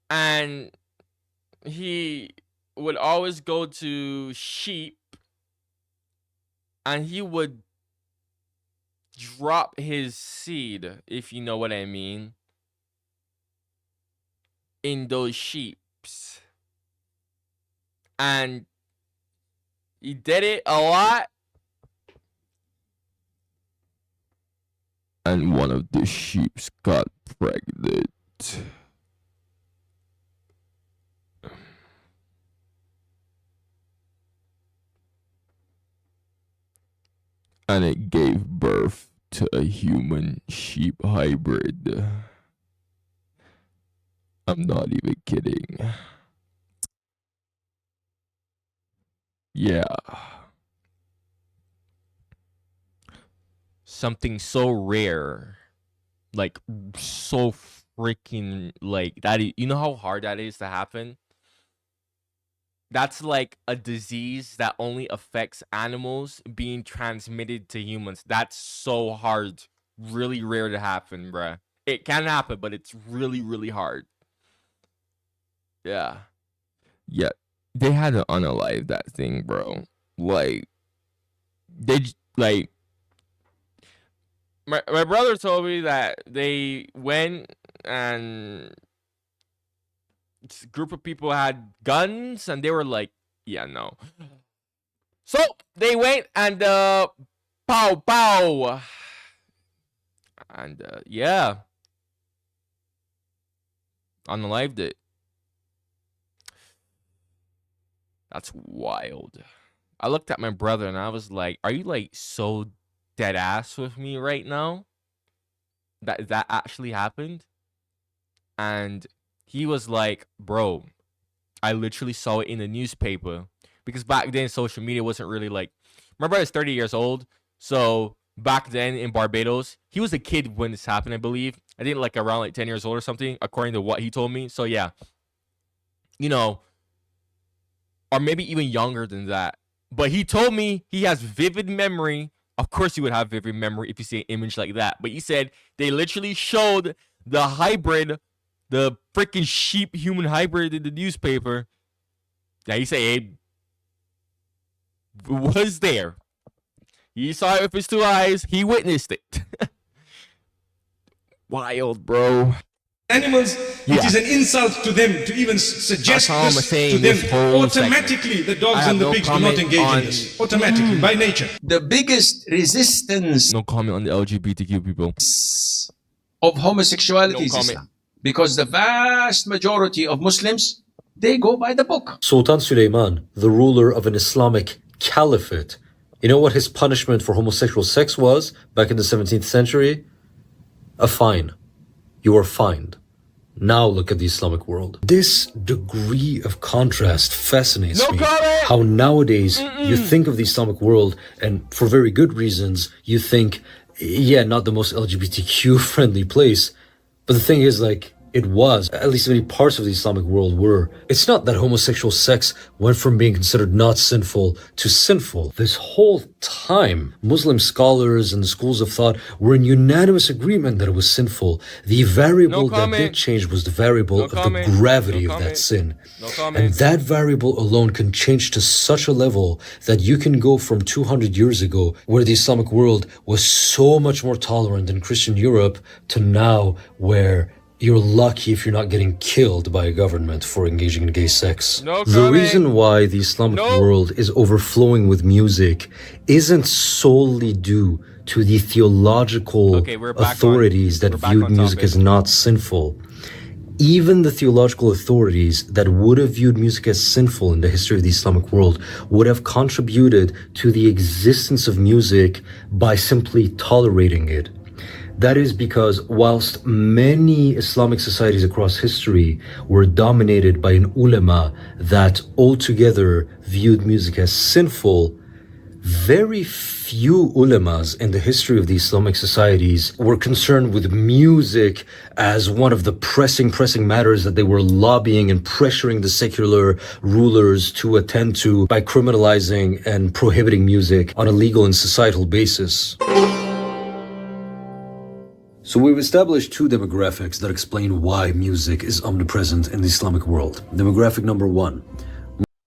and he would always go to sheep and he would drop his seed, if you know what I mean, in those sheeps. And he did it a lot. And one of the sheeps got pregnant. And it gave birth to a human sheep hybrid. I'm not even kidding. Yeah. Something so rare. Like, so freaking, like, that. You know how hard that is to happen? That's like a disease that only affects animals being transmitted to humans. That's so hard. Really rare to happen, bruh. It can happen, but it's really, really hard. Yeah. Yeah. They had to unalive that thing, bro. Like, my brother told me that they went and this group of people had guns and they were like, yeah, no. So they went and pow pow. And yeah. Unalived it. That's wild. I looked at my brother and I was like, are you like so dead ass with me right now? That actually happened? And he was like, bro, I literally saw it in the newspaper. Because back then, social media wasn't really like... My brother's 30 years old. So back then in Barbados, he was a kid when this happened, I believe. I think like around like 10 years old or something, according to what he told me. So yeah. You know, or maybe even younger than that. But he told me he has vivid memory. Of course you would have vivid memory if you see an image like that. But he said they literally showed the hybrid, the freaking sheep-human hybrid in the newspaper. Yeah, he said it was there. He saw it with his 2 eyes. He witnessed it. Wild, bro. Animals, it is an insult to them to even suggest this to them. Automatically, the dogs and the pigs do not engage in this. Automatically, by nature. The biggest resistance... No comment on the LGBTQ people. ...of homosexuality is Islam. Because the vast majority of Muslims, they go by the book. Sultan Suleiman, the ruler of an Islamic caliphate, you know what his punishment for homosexual sex was back in the 17th century? A fine. You are fined. Now look at the Islamic world. This degree of contrast fascinates me. How nowadays you think of the Islamic world, and for very good reasons, you think, yeah, not the most LGBTQ friendly place. But the thing is, like, it was, at least many parts of the Islamic world were. It's not that homosexual sex went from being considered not sinful to sinful. This whole time, Muslim scholars and the schools of thought were in unanimous agreement that it was sinful. The variable that did change was the variable of the gravity of that sin. And that variable alone can change to such a level that you can go from 200 years ago, where the Islamic world was so much more tolerant than Christian Europe, to now where you're lucky if you're not getting killed by a government for engaging in gay sex. The reason why the Islamic world is overflowing with music isn't solely due to the theological authorities that viewed music as not sinful. Even the theological authorities that would have viewed music as sinful in the history of the Islamic world would have contributed to the existence of music by simply tolerating it. That is because whilst many Islamic societies across history were dominated by an ulama that altogether viewed music as sinful, very few ulamas in the history of the Islamic societies were concerned with music as one of the pressing matters that they were lobbying and pressuring the secular rulers to attend to by criminalizing and prohibiting music on a legal and societal basis. So we've established two demographics that explain why music is omnipresent in the Islamic world. Demographic number one,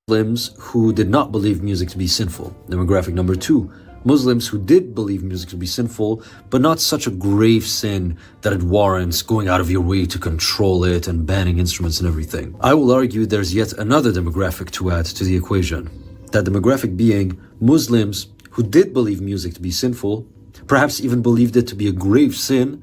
Muslims who did not believe music to be sinful. Demographic number two, Muslims who did believe music to be sinful, but not such a grave sin that it warrants going out of your way to control it and banning instruments and everything. I will argue there's yet another demographic to add to the equation. That demographic being Muslims who did believe music to be sinful, perhaps even believed it to be a grave sin,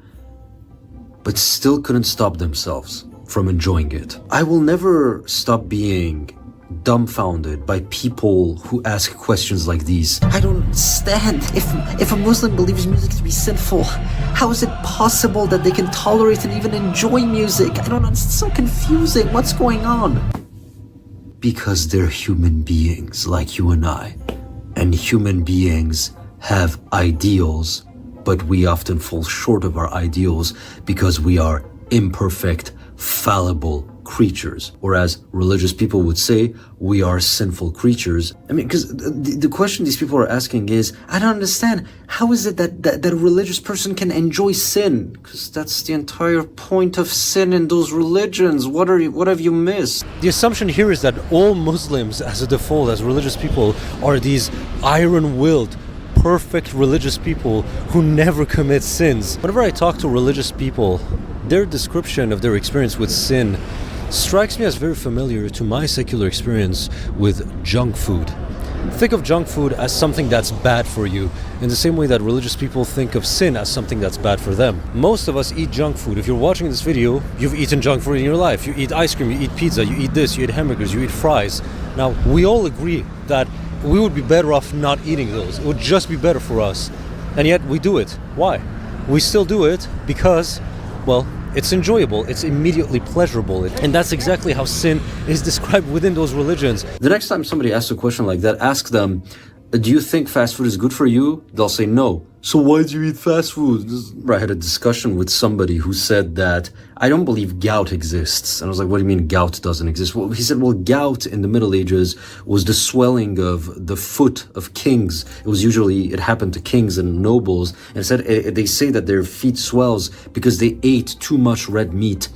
but still couldn't stop themselves from enjoying it. I will never stop being dumbfounded by people who ask questions like these. I don't understand. If a Muslim believes music to be sinful, how is it possible that they can tolerate and even enjoy music? I don't understand. It's so confusing. What's going on? Because they're human beings like you and I. And human beings have ideals, but we often fall short of our ideals because we are imperfect, fallible creatures. Whereas religious people would say we are sinful creatures. I mean, because the question these people are asking is, I don't understand. How is it that a religious person can enjoy sin? Because that's the entire point of sin in those religions. What have you missed? The assumption here is that all Muslims, as a default, as religious people, are these iron-willed, perfect religious people who never commit sins. Whenever I talk to religious people, their description of their experience with sin strikes me as very familiar to my secular experience with junk food. Think of junk food as something that's bad for you, in the same way that religious people think of sin as something that's bad for them. Most of us eat junk food. If you're watching this video, you've eaten junk food in your life. You eat ice cream, you eat pizza, you eat this, you eat hamburgers, you eat fries. Now, we all agree that we would be better off not eating those. It would just be better for us. And yet we do it. Why? We still do it because, well, it's enjoyable, it's immediately pleasurable. And that's exactly how sin is described within those religions. The next time somebody asks a question like that, ask them, do you think fast food is good for you? They'll say no. So why do you eat fast food? I had a discussion with somebody who said that I don't believe gout exists. And I was like, what do you mean gout doesn't exist? Well, he said, well, gout in the Middle Ages was the swelling of the foot of kings. It happened to kings and nobles. And said they say that their feet swells because they ate too much red meat.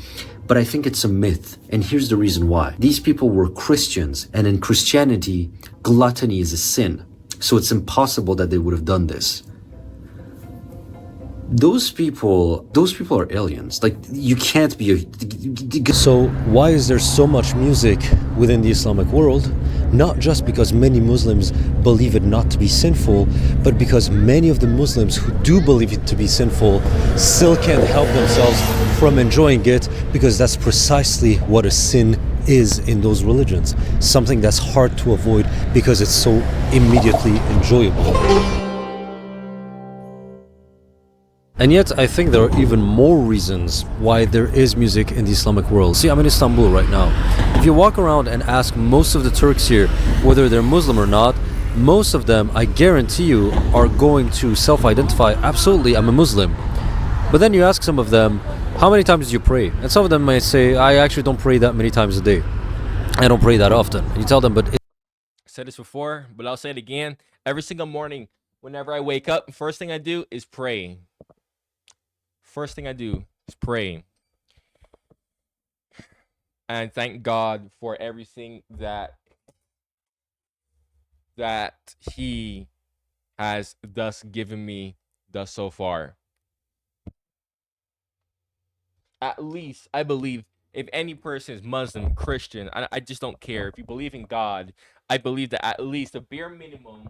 But I think it's a myth. And here's the reason why. These people were Christians. And in Christianity, gluttony is a sin. So it's impossible that they would have done this. Those people are aliens. Like, you can't be So why is there so much music within the Islamic world? Not just because many Muslims believe it not to be sinful, but because many of the Muslims who do believe it to be sinful still can't help themselves from enjoying it, because that's precisely what a sin is in those religions. Something that's hard to avoid because it's so immediately enjoyable. And yet, I think there are even more reasons why there is music in the Islamic world. See, I'm in Istanbul right now. If you walk around and ask most of the Turks here whether they're Muslim or not, most of them, I guarantee you, are going to self-identify, absolutely, I'm a Muslim. But then you ask some of them, how many times do you pray? And some of them might say, I actually don't pray that many times a day. I don't pray that often. And you tell them, but... I said this before, but I'll say it again. Every single morning, whenever I wake up, first thing I do is pray. First thing I do is pray. And thank God for everything that He has thus given me thus so far. At least, I believe, if any person is Muslim, Christian, I just don't care. If you believe in God, I believe that at least the bare minimum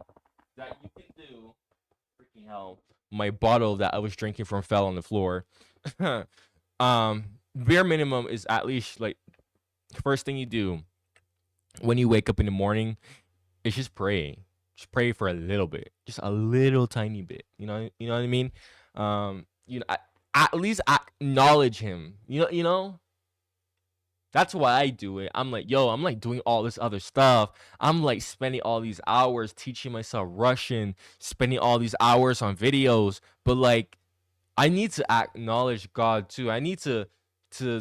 that you can do, freaking hell, my bottle that I was drinking from fell on the floor. Bare minimum is at least, like, first thing you do when you wake up in the morning is just pray. Just pray for a little bit, just a little tiny bit. You know what I mean? At least acknowledge Him. You know. That's why I do it. I'm like, I'm like doing all this other stuff. I'm like spending all these hours teaching myself Russian, spending all these hours on videos. But like, I need to acknowledge God too. I need to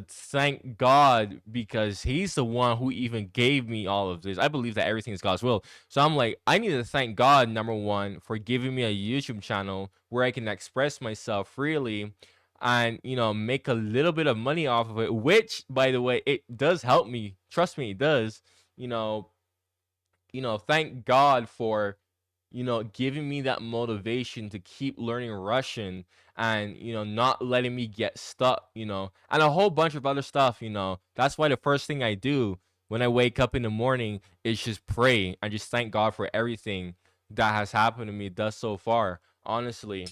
thank God because He's the one who even gave me all of this. I believe that everything is God's will. So I'm like, I need to thank God, number one, for giving me a YouTube channel where I can express myself freely and, make a little bit of money off of it, which, by the way, it does help me. Trust me, it does. Thank God for, giving me that motivation to keep learning Russian and, not letting me get stuck, and a whole bunch of other stuff, That's why the first thing I do when I wake up in the morning is just pray and just thank God for everything that has happened to me thus so far, honestly.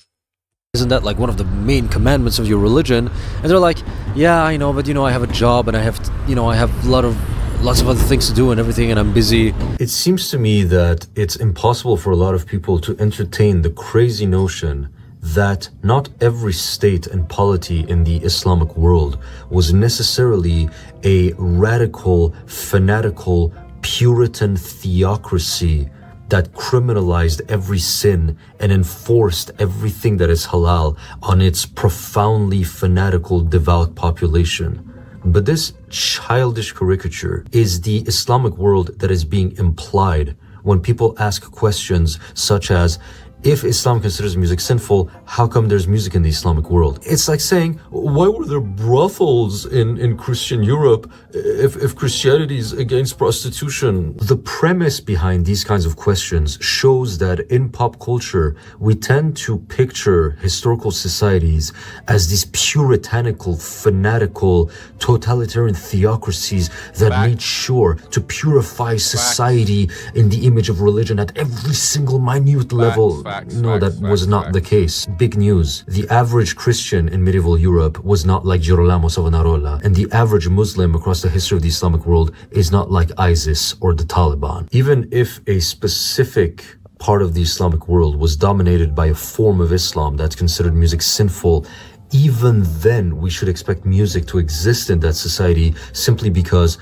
Isn't that like one of the main commandments of your religion? And they're like, yeah, I know, but I have a job and I have, I have lots of other things to do and everything, and I'm busy. It seems to me that it's impossible for a lot of people to entertain the crazy notion that not every state and polity in the Islamic world was necessarily a radical, fanatical, Puritan theocracy that criminalized every sin and enforced everything that is halal on its profoundly fanatical, devout population. But this childish caricature is the Islamic world that is being implied when people ask questions such as, if Islam considers music sinful, how come there's music in the Islamic world? It's like saying, why were there brothels in Christian Europe if Christianity is against prostitution? The premise behind these kinds of questions shows that in pop culture, we tend to picture historical societies as these puritanical, fanatical, totalitarian theocracies that made sure to purify society in the image of religion at every single minute level. No, that was not the case. Big news. The average Christian in medieval Europe was not like Girolamo Savonarola, and the average Muslim across the history of the Islamic world is not like ISIS or the Taliban. Even if a specific part of the Islamic world was dominated by a form of Islam that's considered music sinful, even then we should expect music to exist in that society simply because,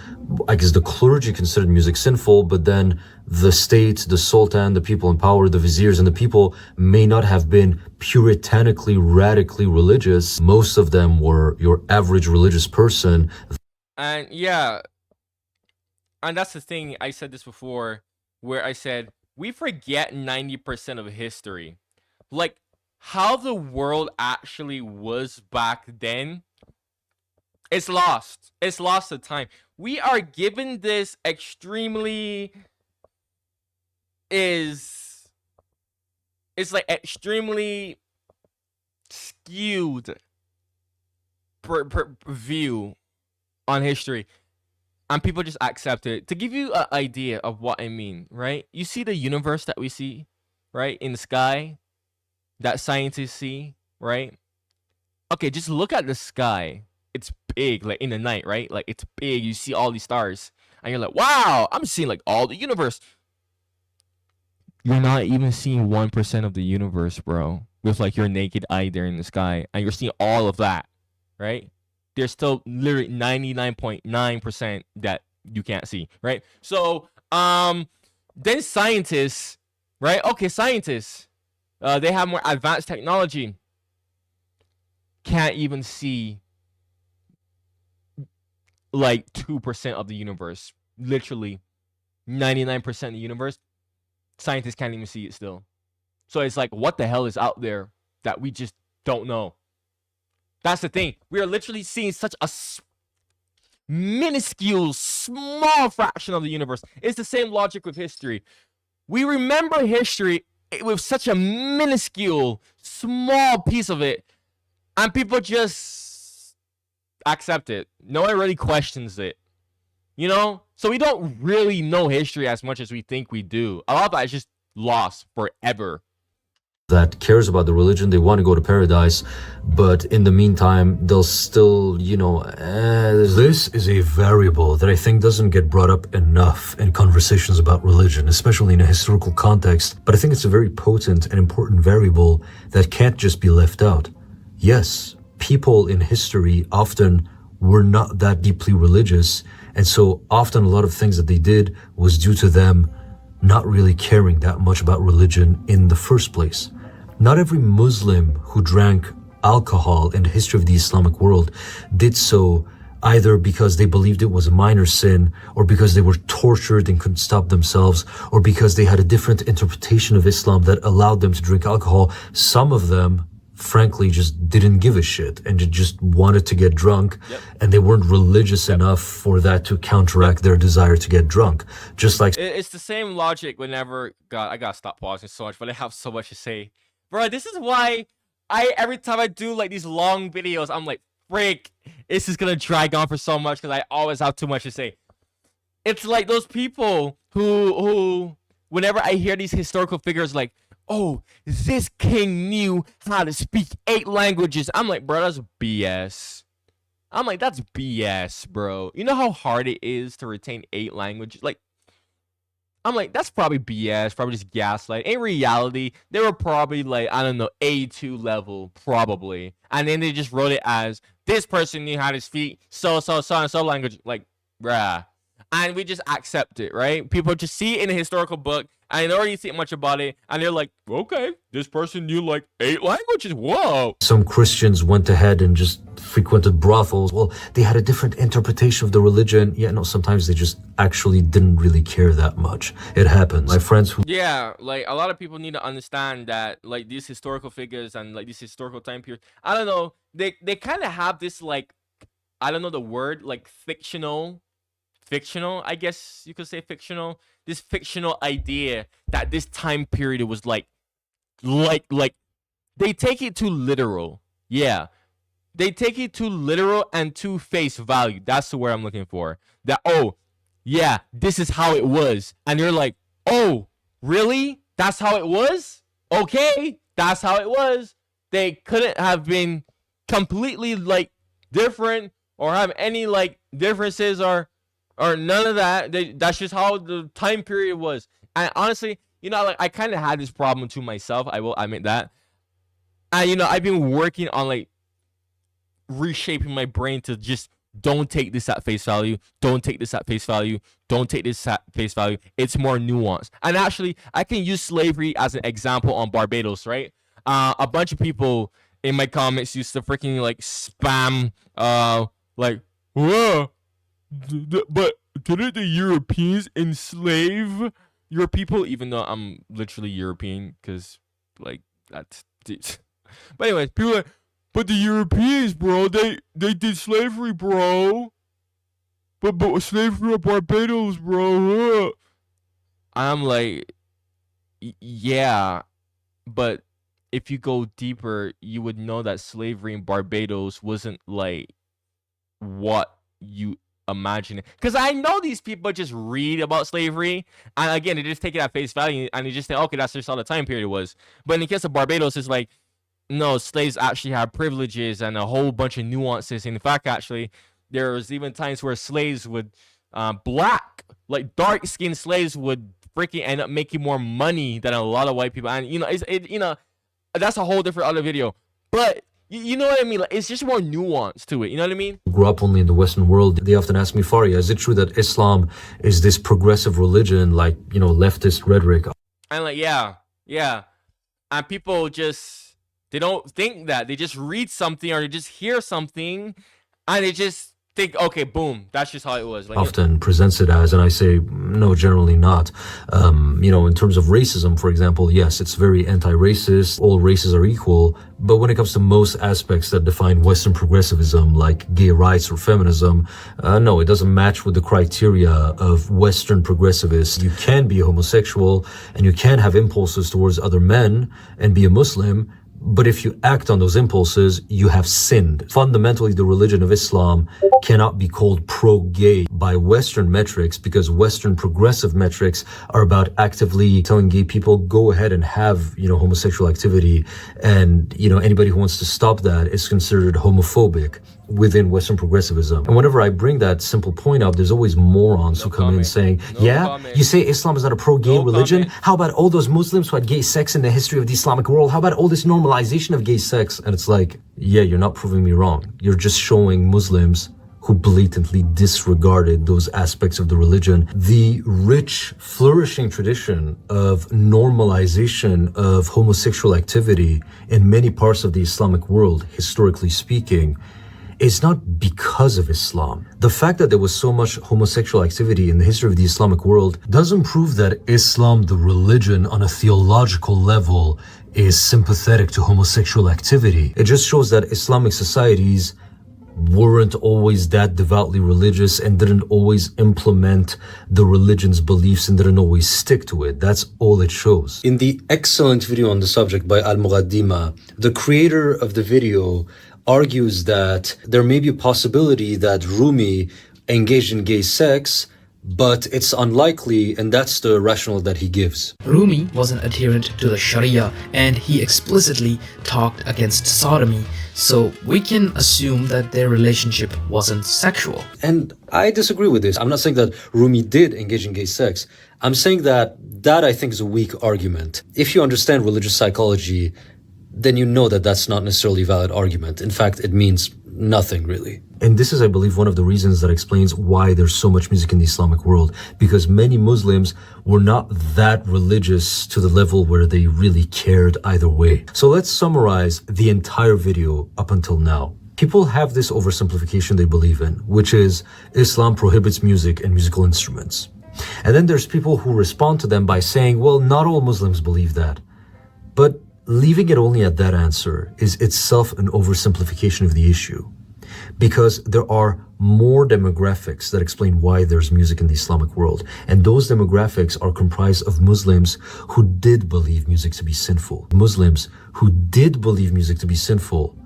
I guess, the clergy considered music sinful, but then the state, the sultan, the people in power, the viziers, and the people may not have been puritanically, radically religious. Most of them were your average religious person. And yeah, and that's the thing, I said this before, where I said, we forget 90% of history. Like, how the world actually was back then, it's lost. It's lost the time. We are given this extremely it's like extremely skewed view on history, and people just accept it. To give you an idea of what I mean, right? You see the universe that we see, right, in the sky, that scientists see, right? Okay, just look at the sky. It's big, like in the night, right? Like it's big. You see all these stars, and you're like, wow, I'm seeing like all the universe. You're not even seeing 1% of the universe, bro, with like your naked eye there in the sky, and you're seeing all of that, right? There's still literally 99.9% that you can't see, right? So, then scientists, right? Okay, scientists, they have more advanced technology. Can't even see like 2% of the universe. Literally 99% of the universe. Scientists can't even see it still. So it's like, what the hell is out there that we just don't know? That's the thing. We are literally seeing such a minuscule, small fraction of the universe. It's the same logic with history. We remember history with such a minuscule, small piece of it, and people just accept it. No one really questions it. You know? So we don't really know history as much as we think we do. A lot of that is just lost forever. That cares about the religion, they want to go to paradise, but in the meantime, they'll still, this is a variable that I think doesn't get brought up enough in conversations about religion, especially in a historical context, but I think it's a very potent and important variable that can't just be left out. Yes, people in history often were not that deeply religious, and so often a lot of things that they did was due to them not really caring that much about religion in the first place. Not every Muslim who drank alcohol in the history of the Islamic world did so either because they believed it was a minor sin, or because they were tortured and couldn't stop themselves, or because they had a different interpretation of Islam that allowed them to drink alcohol. Some of them, frankly, just didn't give a shit and just wanted to get drunk, and they weren't religious enough for that to counteract their desire to get drunk. Just like it's the same logic whenever, God, I gotta stop pausing so much, but I have so much to say. Bro, this is why every time I do like these long videos, I'm like, freak, this is gonna drag on for so much because I always have too much to say. It's like those people who whenever I hear these historical figures like, oh, this king knew how to speak 8 languages. I'm like, bro, that's BS. I'm like, that's BS, bro. You know how hard it is to retain 8 languages? Like, I'm like, that's probably BS, probably just gaslight. In reality, they were probably like, I don't know, A2 level, probably. And then they just wrote it as, this person knew how to speak so and so language. Like, bruh. And we just accept it, right? People just see it in a historical book, and they already see much about it, and they're like, okay, this person knew like 8 languages, whoa. some Christians went ahead and just frequented brothels. Well, they had a different interpretation of the religion. Yeah, no, sometimes they just actually didn't really care that much. It happens. My friends who... Yeah, like a lot of people need to understand that like these historical figures and like these historical time periods, I don't know, they kind of have this like, I don't know the word, like fictional, I guess you could say fictional, this fictional idea that this time period was like they take it too literal. Yeah, they take it too literal and too face value. That's the word I'm looking for. That, oh yeah, this is how it was, and you're like, oh really, that's how it was? Okay, that's how it was. They couldn't have been completely like different or have any like differences or none of that. That's just how the time period was. And honestly, like I kind of had this problem to myself. I will admit that. And I've been working on like reshaping my brain to just don't take this at face value. Don't take this at face value. Don't take this at face value. It's more nuanced. And actually, I can use slavery as an example on Barbados, right? A bunch of people in my comments used to freaking like spam, like, whoa, but didn't the Europeans enslave your people? Even though I'm literally European, because like that's. But anyways, people are like, but the Europeans, bro, they did slavery, bro. But slavery on Barbados, bro. I'm like, yeah, but if you go deeper, you would know that slavery in Barbados wasn't like what you imagine. Because I know these people just read about slavery, and again, they just take it at face value, and they just say, okay, that's just how the time period was. But in the case of Barbados, it's like, no, slaves actually had privileges and a whole bunch of nuances. In fact, actually, there was even times where slaves would, like dark-skinned slaves would freaking end up making more money than a lot of white people. And that's a whole different other video. But you know what I mean? Like, it's just more nuance to it. You know what I mean? Grew up only in the Western world. They often ask me, Faria, is it true that Islam is this progressive religion, like leftist rhetoric? I'm like, yeah, and people just. They don't think that. They just read something or they just hear something and they just think, okay, boom, that's just how it was. Like, often presents it as, and I say, no, generally not. In terms of racism, for example, yes, it's very anti-racist. All races are equal. But when it comes to most aspects that define Western progressivism, like gay rights or feminism, no, it doesn't match with the criteria of Western progressivists. You can be a homosexual and you can have impulses towards other men and be a Muslim. But if you act on those impulses, you have sinned. Fundamentally, the religion of Islam cannot be called pro-gay by Western metrics, because Western progressive metrics are about actively telling gay people, go ahead and have, homosexual activity. And, anybody who wants to stop that is considered homophobic within Western progressivism. And whenever I bring that simple point up, there's always morons who come in saying, you say Islam is not a pro-gay religion? How about all those Muslims who had gay sex in the history of the Islamic world? How about all this normalization of gay sex? And it's like, yeah, you're not proving me wrong. You're just showing Muslims who blatantly disregarded those aspects of the religion. The rich, flourishing tradition of normalization of homosexual activity in many parts of the Islamic world, historically speaking, is not because of Islam. The fact that there was so much homosexual activity in the history of the Islamic world doesn't prove that Islam, the religion, on a theological level, is sympathetic to homosexual activity. It just shows that Islamic societies weren't always that devoutly religious and didn't always implement the religion's beliefs and didn't always stick to it. That's all it shows. In the excellent video on the subject by Al-Muqaddima, the creator of the video argues that there may be a possibility that Rumi engaged in gay sex, but it's unlikely, and that's the rationale that he gives. Rumi was an adherent to the Sharia, and he explicitly talked against sodomy, so we can assume that their relationship wasn't sexual. And I disagree with this. I'm not saying that Rumi did engage in gay sex. I'm saying that I think is a weak argument. If you understand religious psychology, then you know that that's not necessarily a valid argument. In fact, it means nothing really. And this is, I believe, one of the reasons that explains why there's so much music in the Islamic world, because many Muslims were not that religious to the level where they really cared either way. So let's summarize the entire video up until now. People have this oversimplification they believe in, which is Islam prohibits music and musical instruments. And then there's people who respond to them by saying, well, not all Muslims believe that. But leaving it only at that answer is itself an oversimplification of the issue, because there are more demographics that explain why there's music in the Islamic world. And those demographics are comprised of Muslims who did believe music to be sinful. Muslims who did believe music to be sinful,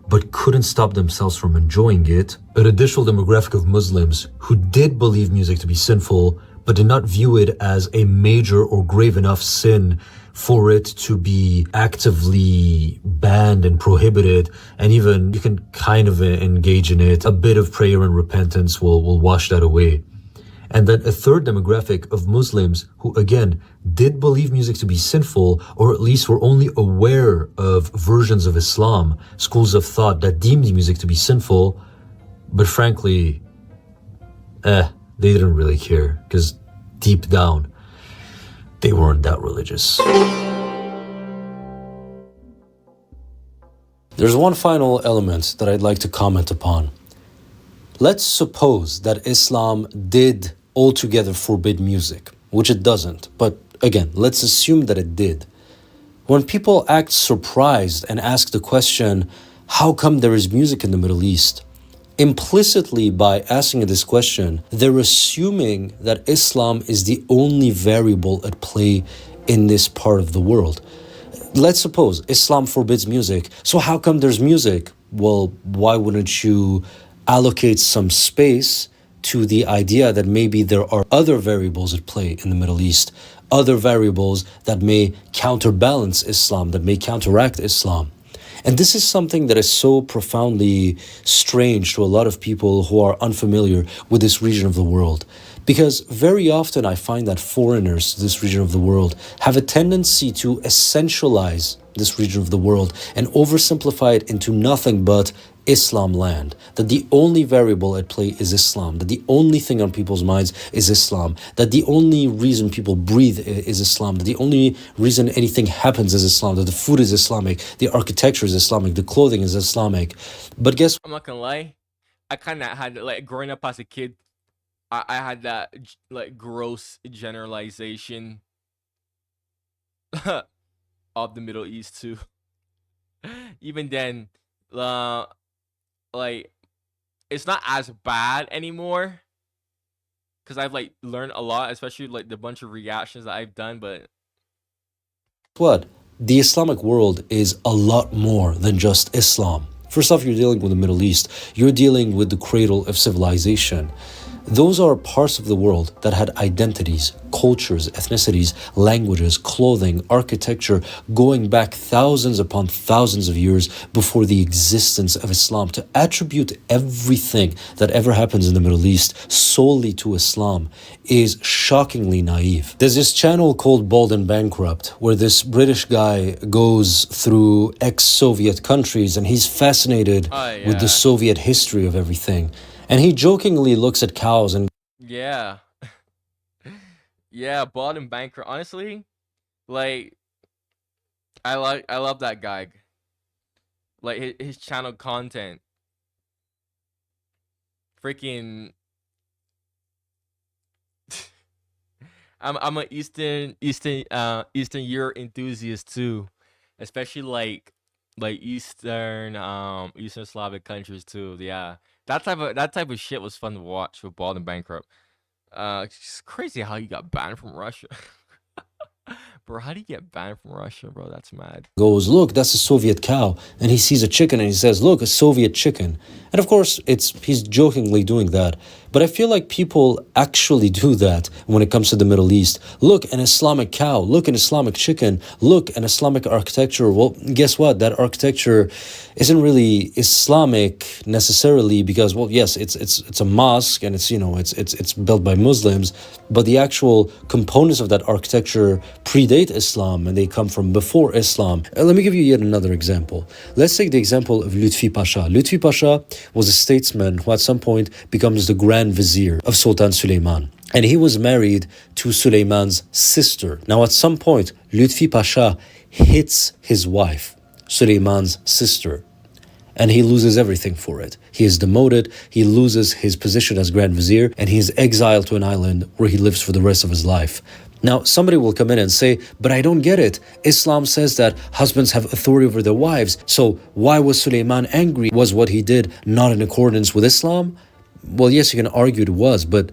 but couldn't stop themselves from enjoying it. An additional demographic of Muslims who did believe music to be sinful, but did not view it as a major or grave enough sin for it to be actively banned and prohibited, and even you can kind of engage in it. A bit of prayer and repentance will wash that away. And then a third demographic of Muslims who, again, did believe music to be sinful, or at least were only aware of versions of Islam, schools of thought that deemed music to be sinful, but frankly, they didn't really care, because deep down, they weren't that religious. There's one final element that I'd like to comment upon. Let's suppose that Islam did altogether forbid music, which it doesn't, but again, let's assume that it did. When people act surprised and ask the question, how come there is music in the Middle East? Implicitly, by asking this question, they're assuming that Islam is the only variable at play in this part of the world. Let's suppose Islam forbids music, so how come there's music? Well, why wouldn't you allocate some space to the idea that maybe there are other variables at play in the Middle East, other variables that may counterbalance Islam, that may counteract Islam? And this is something that is so profoundly strange to a lot of people who are unfamiliar with this region of the world. Because very often I find that foreigners to this region of the world have a tendency to essentialize this region of the world and oversimplify it into nothing but Islam land. That the only variable at play is Islam. That the only thing on people's minds is Islam. That the only reason people breathe is Islam. That the only reason anything happens is Islam. That the food is Islamic. The architecture is Islamic. The clothing is Islamic. But guess I'm not gonna lie, I kind of had, like, growing up as a kid, I had that like gross generalization of the Middle East too. Even then, like, it's not as bad anymore because I've like learned a lot, especially like the bunch of reactions that I've done. But what? The Islamic world is a lot more than just Islam. First off, you're dealing with the Middle East. You're dealing with the cradle of civilization. Those are parts of the world that had identities, cultures, ethnicities, languages, clothing, architecture, going back thousands upon thousands of years before the existence of Islam. To attribute everything that ever happens in the Middle East solely to Islam is shockingly naive. There's this channel called Bald and Bankrupt, where this British guy goes through ex-Soviet countries and he's fascinated with the Soviet history of everything. And he jokingly looks at cows and yeah, yeah, Bald and Banker. Honestly, like, I love that guy. Like his channel content, freaking. I'm an Eastern Europe enthusiast too, especially like Eastern Slavic countries too. Yeah. That type of shit was fun to watch with Bald and Bankrupt. It's crazy how you got banned from Russia. Bro, how do you get banned from Russia, bro? That's mad. Goes, look, that's a Soviet cow. And he sees a chicken and he says, look, a Soviet chicken. And of course, he's jokingly doing that. But I feel like people actually do that when it comes to the Middle East. Look, an Islamic cow. Look, an Islamic chicken. Look, an Islamic architecture. Well, guess what? That architecture isn't really Islamic necessarily because, well, yes, it's a mosque and it's built by Muslims, but the actual components of that architecture predate Islam and they come from before Islam. Let me give you yet another example. Let's take the example of Lutfi Pasha. Lutfi Pasha was a statesman who at some point becomes the Grand Vizier of Sultan Suleiman. And he was married to Suleiman's sister. Now at some point, Lutfi Pasha hits his wife, Suleiman's sister, and he loses everything for it. He is demoted, he loses his position as Grand Vizier, and he is exiled to an island where he lives for the rest of his life. Now, somebody will come in and say, but I don't get it. Islam says that husbands have authority over their wives. So why was Suleiman angry? Was what he did not in accordance with Islam? Well, yes, you can argue it was, but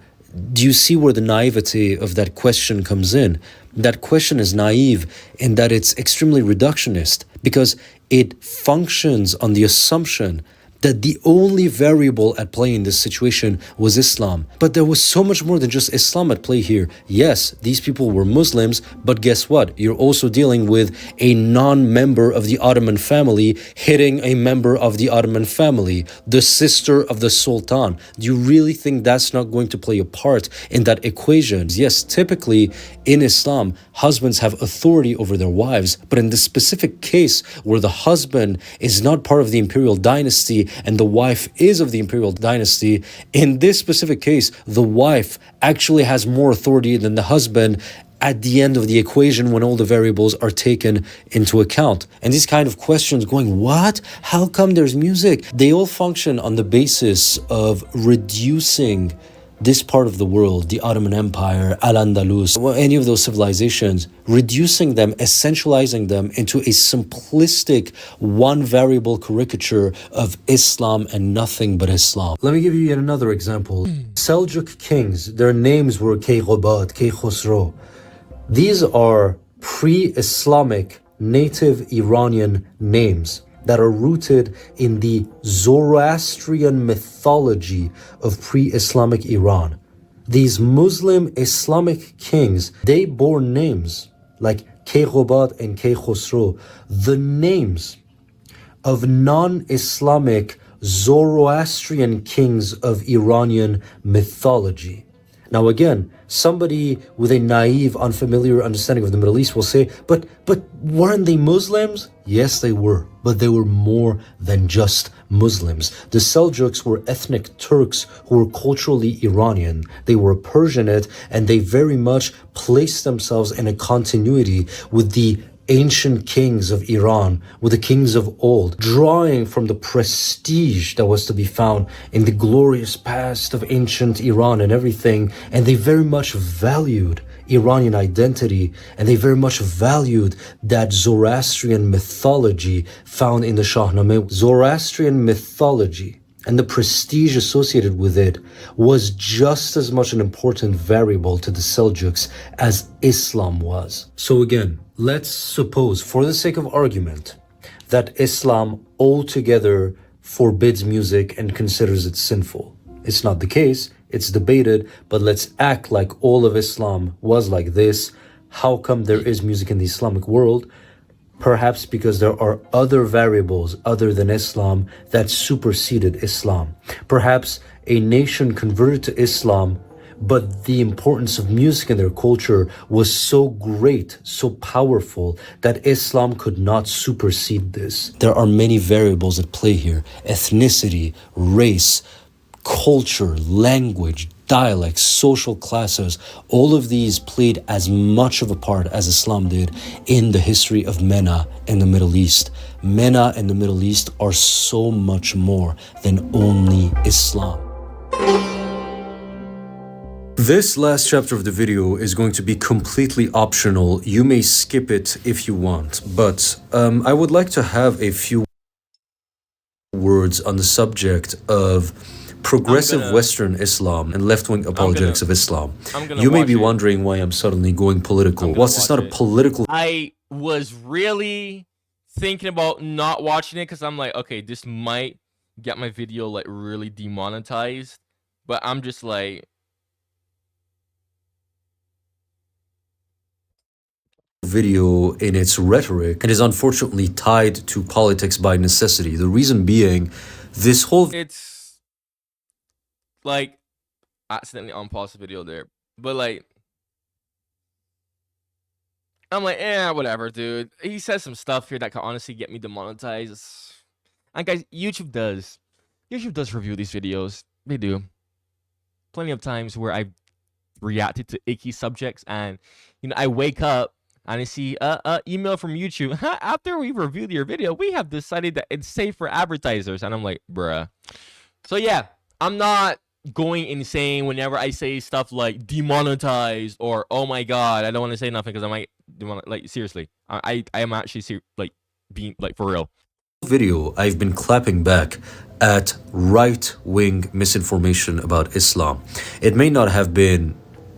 do you see where the naivety of that question comes in? That question is naive in that it's extremely reductionist because it functions on the assumption that the only variable at play in this situation was Islam. But there was so much more than just Islam at play here. Yes, these people were Muslims, but guess what? You're also dealing with a non-member of the Ottoman family hitting a member of the Ottoman family, the sister of the Sultan. Do you really think that's not going to play a part in that equation? Yes, typically in Islam, husbands have authority over their wives, but in the specific case where the husband is not part of the imperial dynasty and the wife is of the imperial dynasty, in this specific case, the wife actually has more authority than the husband at the end of the equation when all the variables are taken into account. And these kind of questions going, what? How come there's music? They all function on the basis of reducing this part of the world, the Ottoman Empire, Al-Andalus, any of those civilizations, reducing them, essentializing them into a simplistic one variable caricature of Islam and nothing but Islam. Let me give you yet another example. Seljuk kings, their names were Keyqubat, Keykhosro. These are pre-Islamic native Iranian names that are rooted in the Zoroastrian mythology of pre-Islamic Iran. These Muslim Islamic kings, they bore names like Keyqubat and Keykhosro, the names of non-Islamic Zoroastrian kings of Iranian mythology. Now again, somebody with a naive, unfamiliar understanding of the Middle East will say, but weren't they Muslims? Yes, they were, but they were more than just Muslims. The Seljuks were ethnic Turks who were culturally Iranian. They were Persianate, and they very much placed themselves in a continuity with the ancient kings of Iran, with the kings of old, drawing from the prestige that was to be found in the glorious past of ancient Iran and everything. And they very much valued Iranian identity, and they very much valued that Zoroastrian mythology found in the Shahnameh. Zoroastrian mythology and the prestige associated with it was just as much an important variable to the Seljuks as Islam was. So again, let's suppose, for the sake of argument, that Islam altogether forbids music and considers it sinful. It's not the case, it's debated, but let's act like all of Islam was like this. How come there is music in the Islamic world? Perhaps because there are other variables other than Islam that superseded Islam. Perhaps a nation converted to Islam, but the importance of music in their culture was so great, so powerful, that Islam could not supersede this. There are many variables at play here: ethnicity, race, culture, language, dialects, social classes. All of these played as much of a part as Islam did in the history of MENA in the Middle East. MENA and the Middle East are so much more than only Islam. This last chapter of the video is going to be completely optional. You may skip it if you want, but I would like to have a few words on the subject of progressive Western Islam and left-wing apologetics of Islam. You may be wondering why I'm suddenly going political. Whilst it's not a political... I was really thinking about not watching it because I'm like, okay, this might get my video like really demonetized, but I'm just like... video in its rhetoric and is unfortunately tied to politics by necessity. The reason being, this whole... It's like accidentally unpaused the video there, but like I'm like, whatever, dude. He says some stuff here that can honestly get me demonetized. And guys, YouTube does review these videos. They do. Plenty of times where I've reacted to icky subjects, and I wake up and I see email from YouTube. After we reviewed your video, we have decided that it's safe for advertisers. And I'm like, bruh. So yeah, I'm not going insane whenever I say stuff like demonetized or oh my god. I don't want to say nothing because I might like seriously. I am actually like being like for real. Video, I've been clapping back at right-wing misinformation about Islam. It may not have been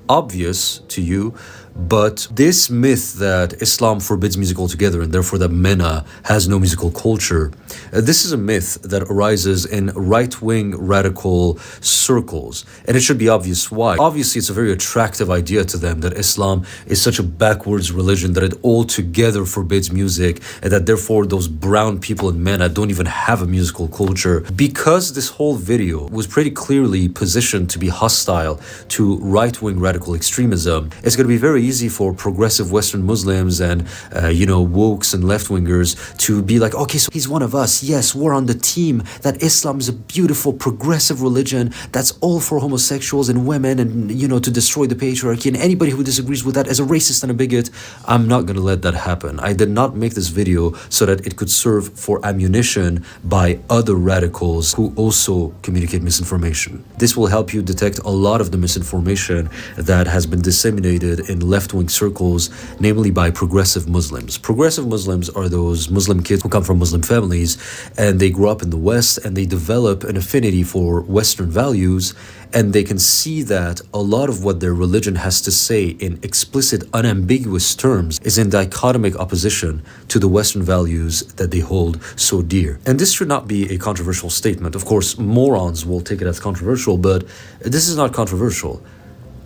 obvious to you, But this myth that Islam forbids music altogether and therefore that MENA has no musical culture, this is a myth that arises in right-wing radical circles. And it should be obvious why. Obviously, it's a very attractive idea to them that Islam is such a backwards religion that it altogether forbids music and that therefore those brown people in MENA don't even have a musical culture. Because this whole video was pretty clearly positioned to be hostile to right-wing radical extremism, it's going to be very easy for progressive Western Muslims and, wokes and left-wingers to be like, okay, so he's one of us. Yes, we're on the team that Islam is a beautiful, progressive religion that's all for homosexuals and women and, to destroy the patriarchy. And anybody who disagrees with that is a racist and a bigot. I'm not going to let that happen. I did not make this video so that it could serve for ammunition by other radicals who also communicate misinformation. This will help you detect a lot of the misinformation that has been disseminated in left-wing circles, namely by progressive Muslims. Progressive Muslims are those Muslim kids who come from Muslim families and they grow up in the West and they develop an affinity for Western values, and they can see that a lot of what their religion has to say in explicit, unambiguous terms is in dichotomic opposition to the Western values that they hold so dear. And this should not be a controversial statement. Of course, morons will take it as controversial, but this is not controversial.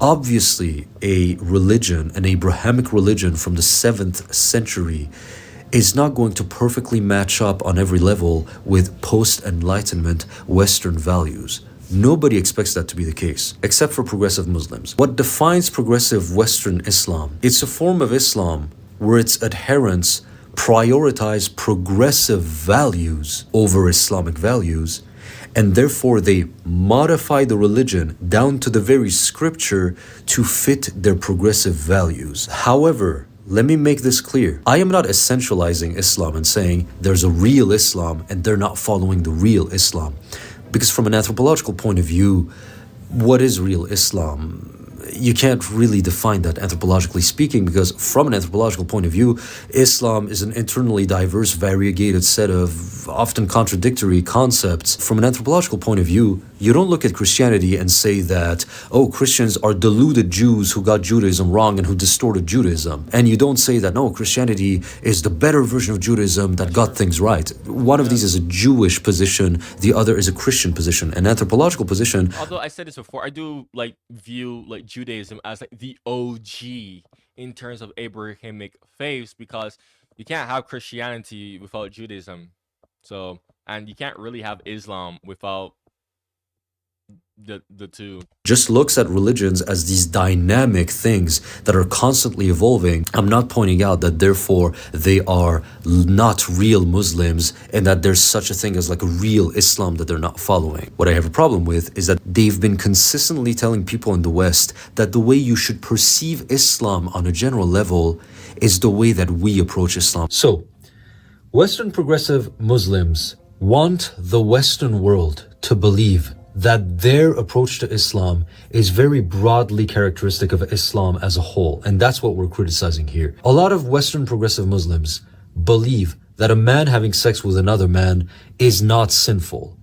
Obviously, a religion, an Abrahamic religion from the 7th century, is not going to perfectly match up on every level with post-Enlightenment Western values. Nobody expects that to be the case, except for progressive Muslims. What defines progressive Western Islam? It's a form of Islam where its adherents prioritize progressive values over Islamic values, and therefore they modify the religion down to the very scripture to fit their progressive values. However, let me make this clear. I am not essentializing Islam and saying there's a real Islam and they're not following the real Islam. Because from an anthropological point of view, what is real Islam? You can't really define that anthropologically speaking, because from an anthropological point of view, Islam is an internally diverse, variegated set of often contradictory concepts. From an anthropological point of view, you don't look at Christianity and say that, oh, Christians are deluded Jews who got Judaism wrong and who distorted Judaism. And you don't say that, no, Christianity is the better version of Judaism that got things right. One of these is a Jewish position, the other is a Christian position. An anthropological position. Although I said this before, I do view Judaism as the OG in terms of Abrahamic faiths, because you can't have Christianity without Judaism. So, and you can't really have Islam without the two. Just looks at religions as these dynamic things that are constantly evolving. I'm not pointing out that therefore they are not real Muslims and that there's such a thing as a real Islam that they're not following. What I have a problem with is that they've been consistently telling people in the West that the way you should perceive Islam on a general level is the way that we approach Islam. So, Western progressive Muslims want the Western world to believe that their approach to Islam is very broadly characteristic of Islam as a whole. And that's what we're criticizing here. A lot of Western progressive Muslims believe that a man having sex with another man is not sinful.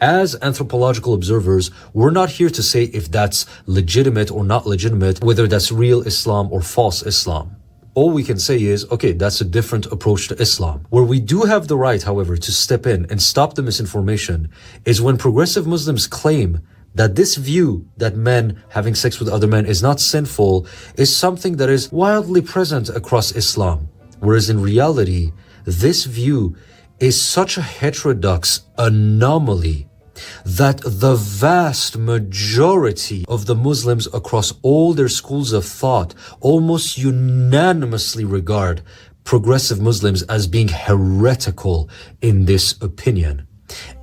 As anthropological observers, we're not here to say if that's legitimate or not legitimate, whether that's real Islam or false Islam. All we can say is, okay, that's a different approach to Islam. Where we do have the right, however, to step in and stop the misinformation is when progressive Muslims claim that this view that men having sex with other men is not sinful is something that is wildly present across Islam. Whereas in reality, this view is such a heterodox anomaly that the vast majority of the Muslims across all their schools of thought almost unanimously regard progressive Muslims as being heretical in this opinion.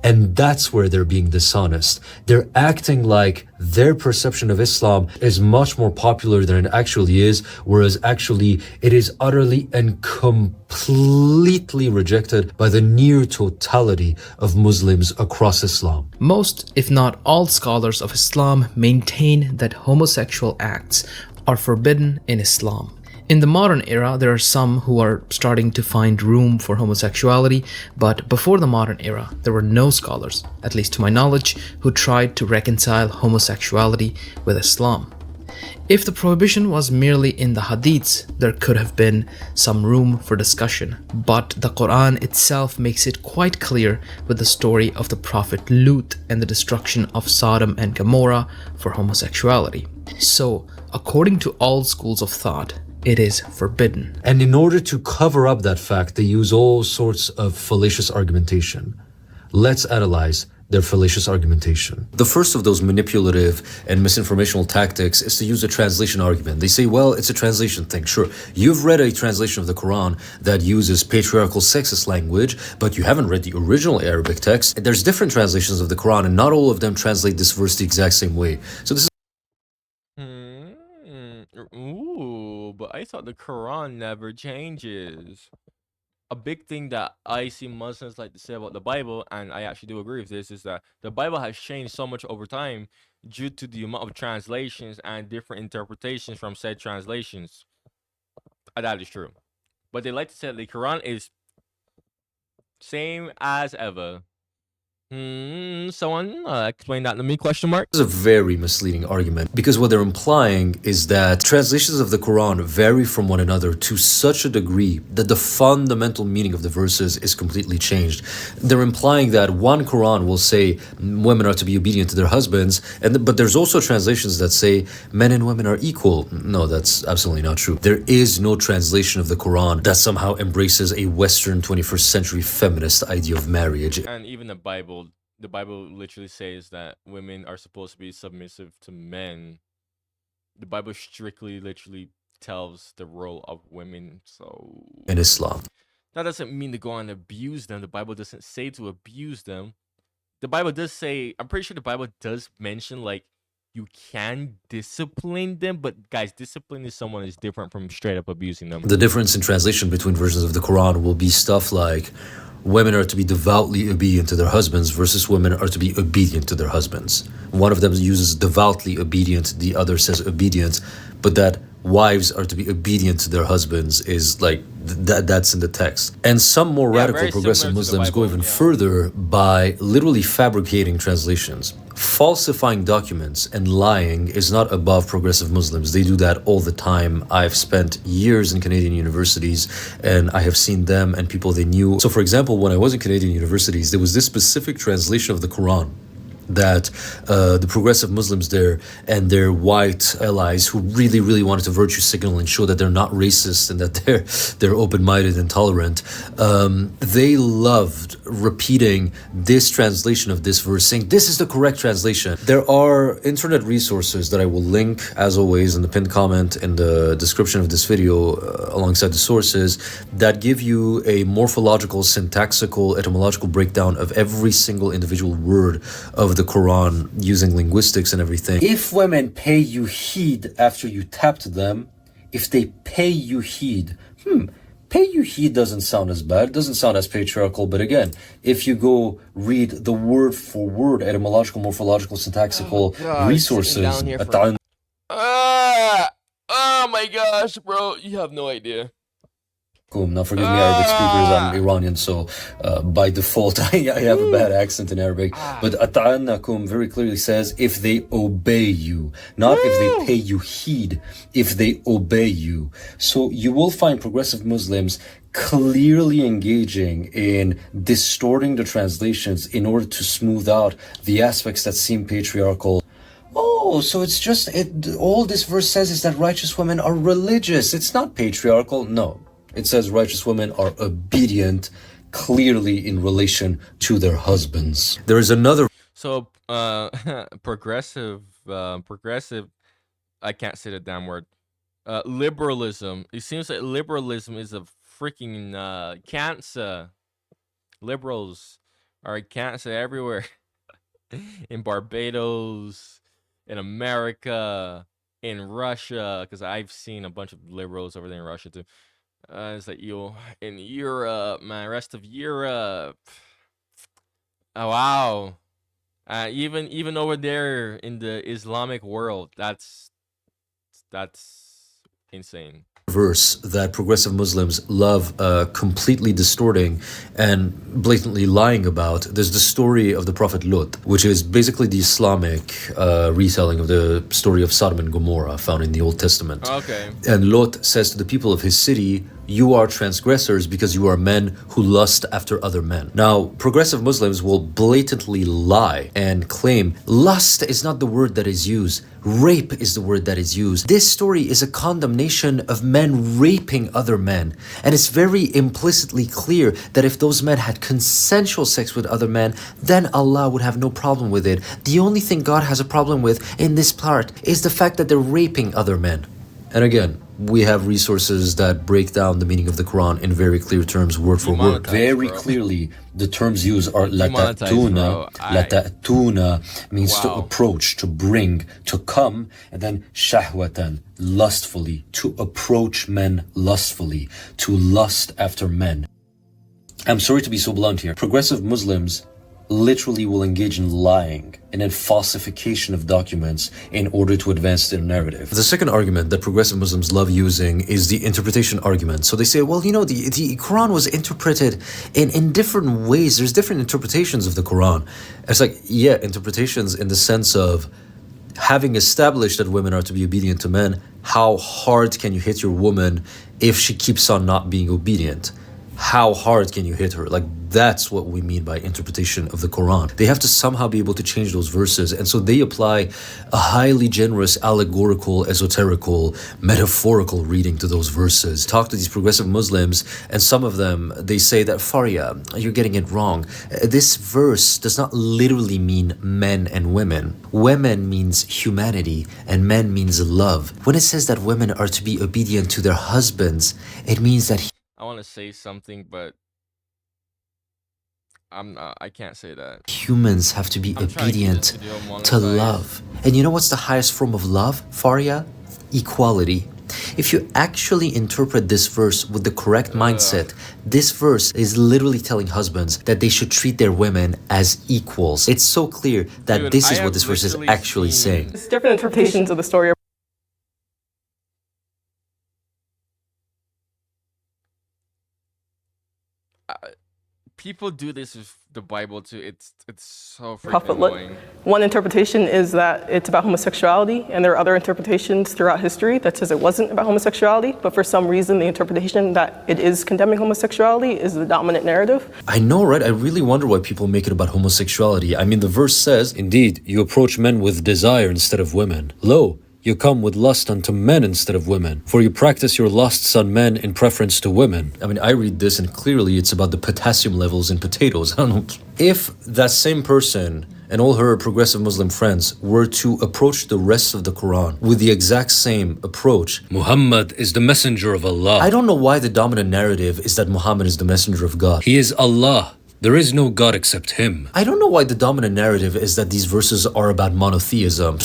And that's where they're being dishonest. They're acting like their perception of Islam is much more popular than it actually is, whereas actually it is utterly and completely rejected by the near totality of Muslims across Islam. Most, if not all, scholars of Islam maintain that homosexual acts are forbidden in Islam. In the modern era, there are some who are starting to find room for homosexuality, but before the modern era, there were no scholars, at least to my knowledge, who tried to reconcile homosexuality with Islam. If the prohibition was merely in the hadiths, there could have been some room for discussion, but the Quran itself makes it quite clear with the story of the Prophet Lut and the destruction of Sodom and Gomorrah for homosexuality. So, according to all schools of thought, it is forbidden. And in order to cover up that fact, they use all sorts of fallacious argumentation. Let's analyze their fallacious argumentation. The first of those manipulative and misinformational tactics is to use a translation argument. They say, well, it's a translation thing. Sure, you've read a translation of the Quran that uses patriarchal sexist language, but you haven't read the original Arabic text. There's different translations of the Quran, and not all of them translate this verse the exact same way. So this is Ooh, but I thought the Quran never changes. A big thing that I see Muslims like to say about the Bible, and I actually do agree with this, is that the Bible has changed so much over time due to the amount of translations and different interpretations from said translations. That is true. But they like to say that the Quran is same as ever. Someone explain that to me, question mark? This is a very misleading argument, because what they're implying is that translations of the Quran vary from one another to such a degree that the fundamental meaning of the verses is completely changed. They're implying that one Quran will say women are to be obedient to their husbands, but there's also translations that say men and women are equal. No, that's absolutely not true. There is no translation of the Quran that somehow embraces a Western 21st century feminist idea of marriage. And even the Bible literally says that women are supposed to be submissive to men. The Bible strictly literally tells the role of women. So In Islam, that doesn't mean to go and abuse them. The Bible doesn't say to abuse them. The Bible does say, I'm pretty sure the Bible does mention like you can discipline them, but guys, disciplining someone is different from straight up abusing them. the difference in translation between versions of the Quran will be stuff like women are to be devoutly obedient to their husbands versus women are to be obedient to their husbands. One of them uses devoutly obedient, the other says obedient, but that wives are to be obedient to their husbands is like that's in the text. And some more radical progressive Muslims go even further by literally fabricating translations. Falsifying documents and lying is not above progressive Muslims. They do that all the time. I've spent years in Canadian universities and I have seen them and people they knew. So for example, when I was in Canadian universities, there was this specific translation of the Quran that the progressive Muslims there and their white allies who really wanted to virtue signal and show that they're not racist and that they're open-minded and tolerant, they loved repeating this translation of this verse, saying this is the correct translation. There are internet resources that I will link as always in the pinned comment in the description of this video alongside the sources that give you a morphological, syntactical, etymological breakdown of every single individual word of the Quran using linguistics and everything. If women pay you heed after you tapped them, if they pay you heed, pay you heed doesn't sound as bad, doesn't sound as patriarchal, but again, if you go read the word for word etymological, morphological, syntactical resources, oh my gosh, bro, you have no idea. Now forgive me Arabic speakers, I'm Iranian, so by default I have a bad accent in Arabic. But ata'annakum very clearly says if they obey you, not if they pay you heed, if they obey you. So you will find progressive Muslims clearly engaging in distorting the translations in order to smooth out the aspects that seem patriarchal. Oh, so it's just, all this verse says is that righteous women are religious. It's not patriarchal. No. It says righteous women are obedient, clearly in relation to their husbands. There is another. So, progressive, I can't say the damn word. Liberalism. It seems that liberalism is a freaking cancer. Liberals are a cancer everywhere. In Barbados, in America, in Russia, because I've seen a bunch of liberals over there in Russia too. It's like in Europe, man, rest of Europe. Oh wow, even over there in the Islamic world, that's insane. verse that progressive Muslims love completely distorting and blatantly lying about. There's the story of the Prophet Lut, which is basically the Islamic retelling of the story of Sodom and Gomorrah found in the Old Testament. Okay. And Lot says to the people of his city, you are transgressors because you are men who lust after other men. Now, progressive Muslims will blatantly lie and claim lust is not the word that is used. Rape is the word that is used. This story is a condemnation of men raping other men. And it's very implicitly clear that if those men had consensual sex with other men, then Allah would have no problem with it. The only thing God has a problem with in this part is the fact that they're raping other men. And again, we have resources that break down the meaning of the Quran in very clear terms, word for word. Very clearly, the terms used are latatuna. Latatuna means to approach, to bring, to come, and then shahwatan, lustfully, to approach men lustfully, to lust after men. I'm sorry to be so blunt here. Progressive Muslims literally will engage in lying and in falsification of documents in order to advance their narrative. The second argument that progressive Muslims love using is the interpretation argument. So they say, well, you know, the Quran was interpreted in different ways. There's different interpretations of the Quran. It's like, yeah, interpretations in the sense of having established that women are to be obedient to men, how hard can you hit your woman if she keeps on not being obedient? How hard can you hit her? Like, that's what we mean by interpretation of the Quran. They have to somehow be able to change those verses. And so they apply a highly generous, allegorical, esoterical, metaphorical reading to those verses. Talk to these progressive Muslims, and some of them, they say that, Faria, you're getting it wrong. This verse does not literally mean men and women. Women means humanity, and men means love. When it says that women are to be obedient to their husbands, it means that I want to say something, but I can't say that. Humans have to be obedient to love. And you know what's the highest form of love, Faria? Equality. If you actually interpret this verse with the correct mindset, this verse is literally telling husbands that they should treat their women as equals. It's so clear that Dude, this is what this verse is actually saying. There's different interpretations of the story. People do this with the Bible too. It's so freaking Prophet annoying. One interpretation is that it's about homosexuality, and there are other interpretations throughout history that says it wasn't about homosexuality, but for some reason the interpretation that it is condemning homosexuality is the dominant narrative. I know, right? I really wonder why people make it about homosexuality. I mean, the verse says, indeed, you approach men with desire instead of women. Lo, you come with lust unto men instead of women, for you practice your lusts on men in preference to women. I mean, I read this and clearly it's about the potassium levels in potatoes. I don't know. If that same person and all her progressive Muslim friends were to approach the rest of the Quran with the exact same approach, Muhammad is the messenger of Allah. I don't know why the dominant narrative is that Muhammad is the messenger of God. He is Allah. There is no God except him. I don't know why the dominant narrative is that these verses are about monotheism.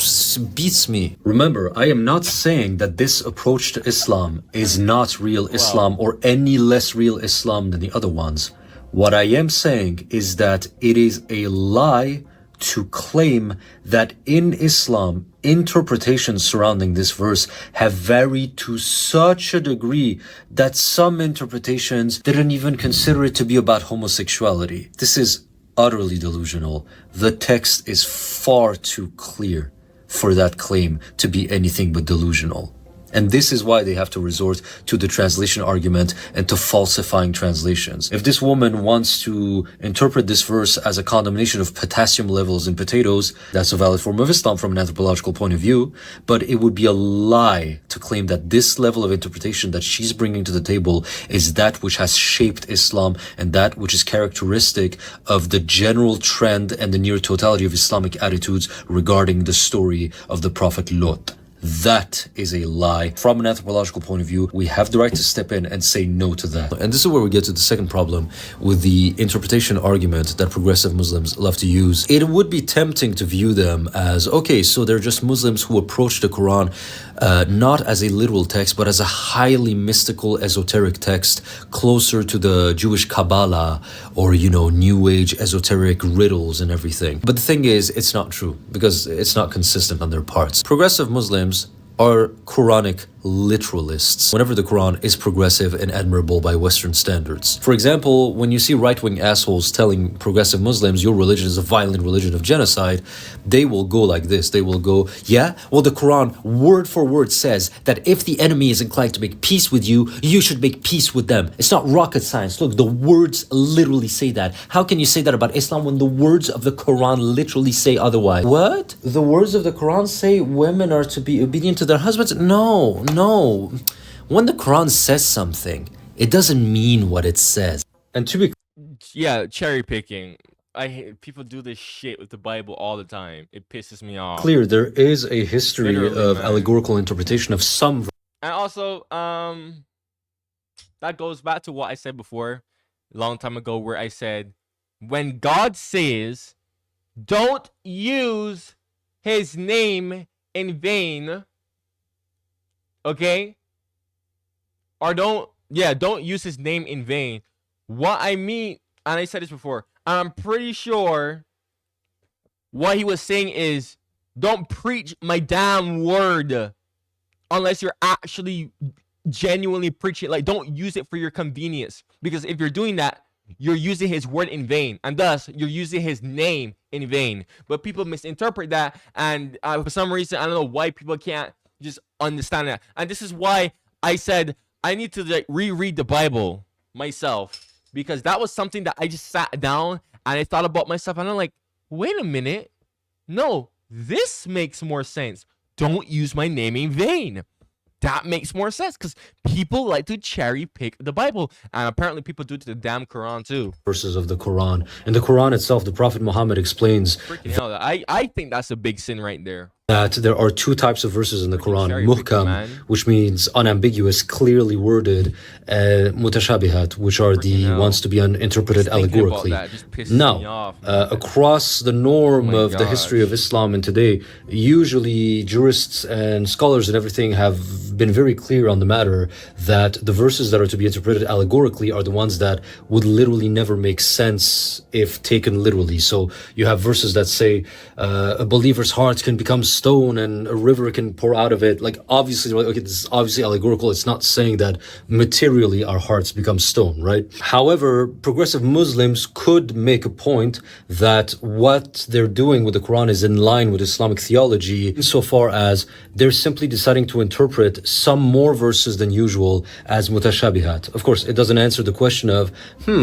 Beats me. Remember, I am not saying that this approach to Islam is not real Islam or any less real Islam than the other ones. What I am saying is that it is a lie to claim that in Islam, interpretations surrounding this verse have varied to such a degree that some interpretations didn't even consider it to be about homosexuality. This is utterly delusional. The text is far too clear for that claim to be anything but delusional. And this is why they have to resort to the translation argument and to falsifying translations. If this woman wants to interpret this verse as a condemnation of potassium levels in potatoes, that's a valid form of Islam from an anthropological point of view, but it would be a lie to claim that this level of interpretation that she's bringing to the table is that which has shaped Islam and that which is characteristic of the general trend and the near totality of Islamic attitudes regarding the story of the Prophet Lot. That is a lie. From an anthropological point of view, we have the right to step in and say no to that. And this is where we get to the second problem with the interpretation argument that progressive Muslims love to use. It would be tempting to view them as, okay, so they're just Muslims who approach the Quran not as a literal text, but as a highly mystical, esoteric text closer to the Jewish Kabbalah or, you know, New Age esoteric riddles and everything. But the thing is, it's not true because it's not consistent on their parts. Progressive Muslims are Quranic literalists whenever the Quran is progressive and admirable by Western standards. For example, when you see right-wing assholes telling progressive Muslims your religion is a violent religion of genocide, they will go like this. They will go, yeah, well, the Quran word for word says that if the enemy is inclined to make peace with you, you should make peace with them. It's not rocket science. Look, the words literally say that. How can you say that about Islam when the words of the Quran literally say otherwise? What? The words of the Quran say women are to be obedient to their husbands? No. When the Quran says something, it doesn't mean what it says. And to be Yeah, cherry picking. I hate people do this shit with the Bible all the time. It pisses me off. clear, there is a history Literally, of man. allegorical interpretation of some And also, that goes back to what I said before, a long time ago, where I said, when God says, don't use his name in vain, okay? Or don't use his name in vain. What I mean, and I said this before, I'm pretty sure what he was saying is, don't preach my damn word unless you're actually genuinely preaching. Like, don't use it for your convenience, because if you're doing that, you're using his word in vain, and thus you're using his name in vain. But people misinterpret that, and for some reason, I don't know why people can't just understand that. And this is why I said I need to like reread the Bible myself, because that was something that I just sat down and I thought about myself, and I'm like, wait a minute, no, this makes more sense. Don't use my name in vain. That makes more sense, because people like to cherry pick the Bible, and apparently people do it to the damn Quran too. verses of the Quran. In the Quran itself, the Prophet Muhammad explains Freaking hell, I think that's a big sin right there. that there are two types of verses in the Quran, cherry picking, muhkam, man. which means unambiguous, clearly worded, mutashabihat, which are the hell. ones to be interpreted Just thinking about allegorically. that just pisses me Now, off, across the norm Oh my of the history of Islam and today, usually jurists and scholars and everything have been very clear on the matter that the verses that are to be interpreted allegorically are the ones that would literally never make sense if taken literally. So you have verses that say a believer's heart can become stone and a river can pour out of it. Like, obviously, okay, this is obviously allegorical. It's not saying that materially our hearts become stone, right? However, progressive Muslims could make a point that what they're doing with the Quran is in line with Islamic theology, insofar as they're simply deciding to interpret some more verses than usual as mutashabihat. Of course, it doesn't answer the question of,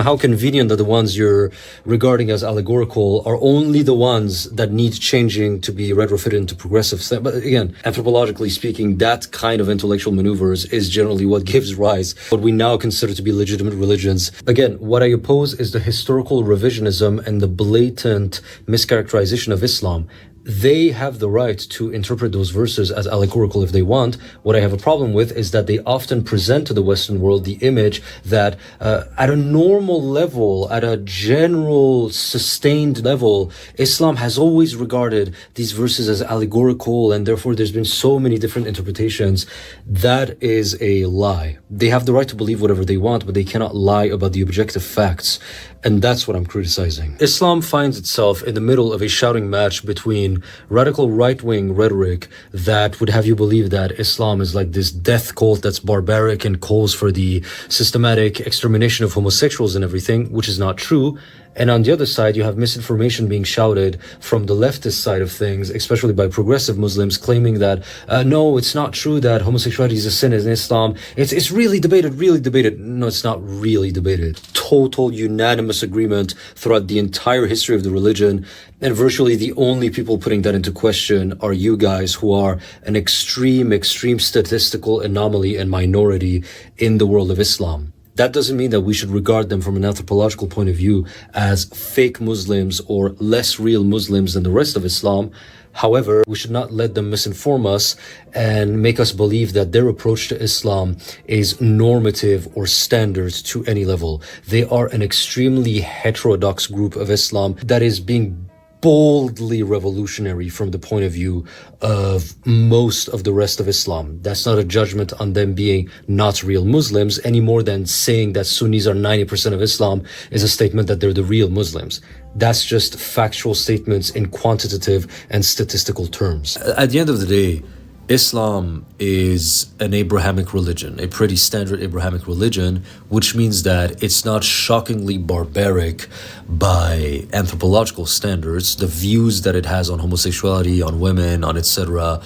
how convenient that the ones you're regarding as allegorical are only the ones that need changing to be retrofitted into progressive. But again, anthropologically speaking, that kind of intellectual maneuvers is generally what gives rise what we now consider to be legitimate religions. Again, what I oppose is the historical revisionism and the blatant mischaracterization of Islam. They have the right to interpret those verses as allegorical if they want. What I have a problem with is that they often present to the Western world the image that at a normal level, at a general sustained level, Islam has always regarded these verses as allegorical, and therefore there's been so many different interpretations. That is a lie. They have the right to believe whatever they want, but they cannot lie about the objective facts. And that's what I'm criticizing. Islam finds itself in the middle of a shouting match between radical right-wing rhetoric that would have you believe that Islam is like this death cult that's barbaric and calls for the systematic extermination of homosexuals and everything, which is not true. And on the other side, you have misinformation being shouted from the leftist side of things, especially by progressive Muslims, claiming that, no, it's not true that homosexuality is a sin in Islam. It's really debated. No, it's not really debated. Total unanimous agreement throughout the entire history of the religion. And virtually the only people putting that into question are you guys, who are an extreme statistical anomaly and minority in the world of Islam. That doesn't mean that we should regard them from an anthropological point of view as fake Muslims or less real Muslims than the rest of Islam. However, we should not let them misinform us and make us believe that their approach to Islam is normative or standard to any level. They are an extremely heterodox group of Islam that is being boldly revolutionary from the point of view of most of the rest of Islam. That's not a judgment on them being not real Muslims, any more than saying that Sunnis are 90% of Islam is a statement that they're the real Muslims. That's just factual statements in quantitative and statistical terms. At the end of the day, Islam is an Abrahamic religion, a pretty standard Abrahamic religion, which means that it's not shockingly barbaric by anthropological standards. The views that it has on homosexuality, on women, on etc.,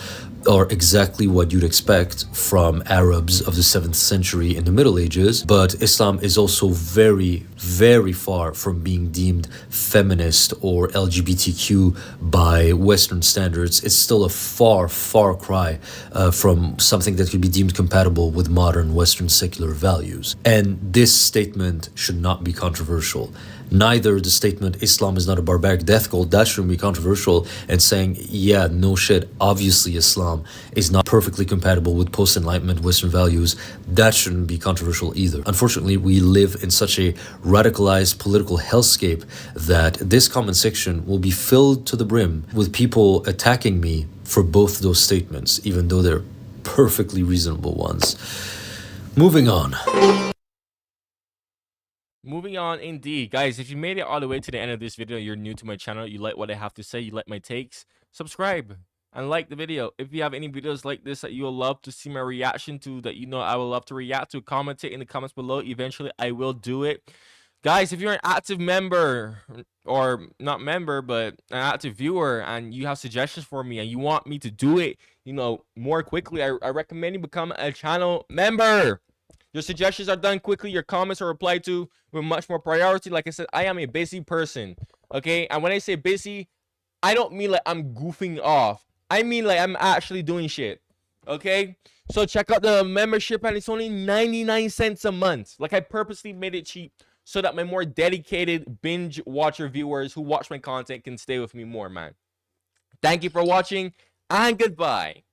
are exactly what you'd expect from Arabs of the 7th century in the Middle Ages, but Islam is also very, very far from being deemed feminist or LGBTQ by Western standards. It's still a far, far cry from something that could be deemed compatible with modern Western secular values. And this statement should not be controversial. Neither the statement Islam is not a barbaric death cult, that shouldn't be controversial, and saying, yeah, no shit, obviously Islam is not perfectly compatible with post-Enlightenment Western values, that shouldn't be controversial either. Unfortunately, we live in such a radicalized political hellscape that this comment section will be filled to the brim with people attacking me for both those statements, even though they're perfectly reasonable ones. Moving on. Moving on, indeed. Guys, if you made it all the way to the end of this video, you're new to my channel, you like what I have to say, you like my takes, subscribe and like the video. If you have any videos like this that you'll love to see my reaction to, that you know I will love to react to, comment it in the comments below. Eventually, I will do it. Guys, if you're an active member, or not member, but an active viewer, and you have suggestions for me and you want me to do it, you know, more quickly, I recommend you become a channel member. Your suggestions are done quickly. Your comments are replied to with much more priority. Like I said, I am a busy person, okay? And when I say busy, I don't mean like I'm goofing off. I mean like I'm actually doing shit, okay? So check out the membership, and it's only 99 cents a month. Like, I purposely made it cheap so that my more dedicated binge watcher viewers who watch my content can stay with me more, man. Thank you for watching, and goodbye.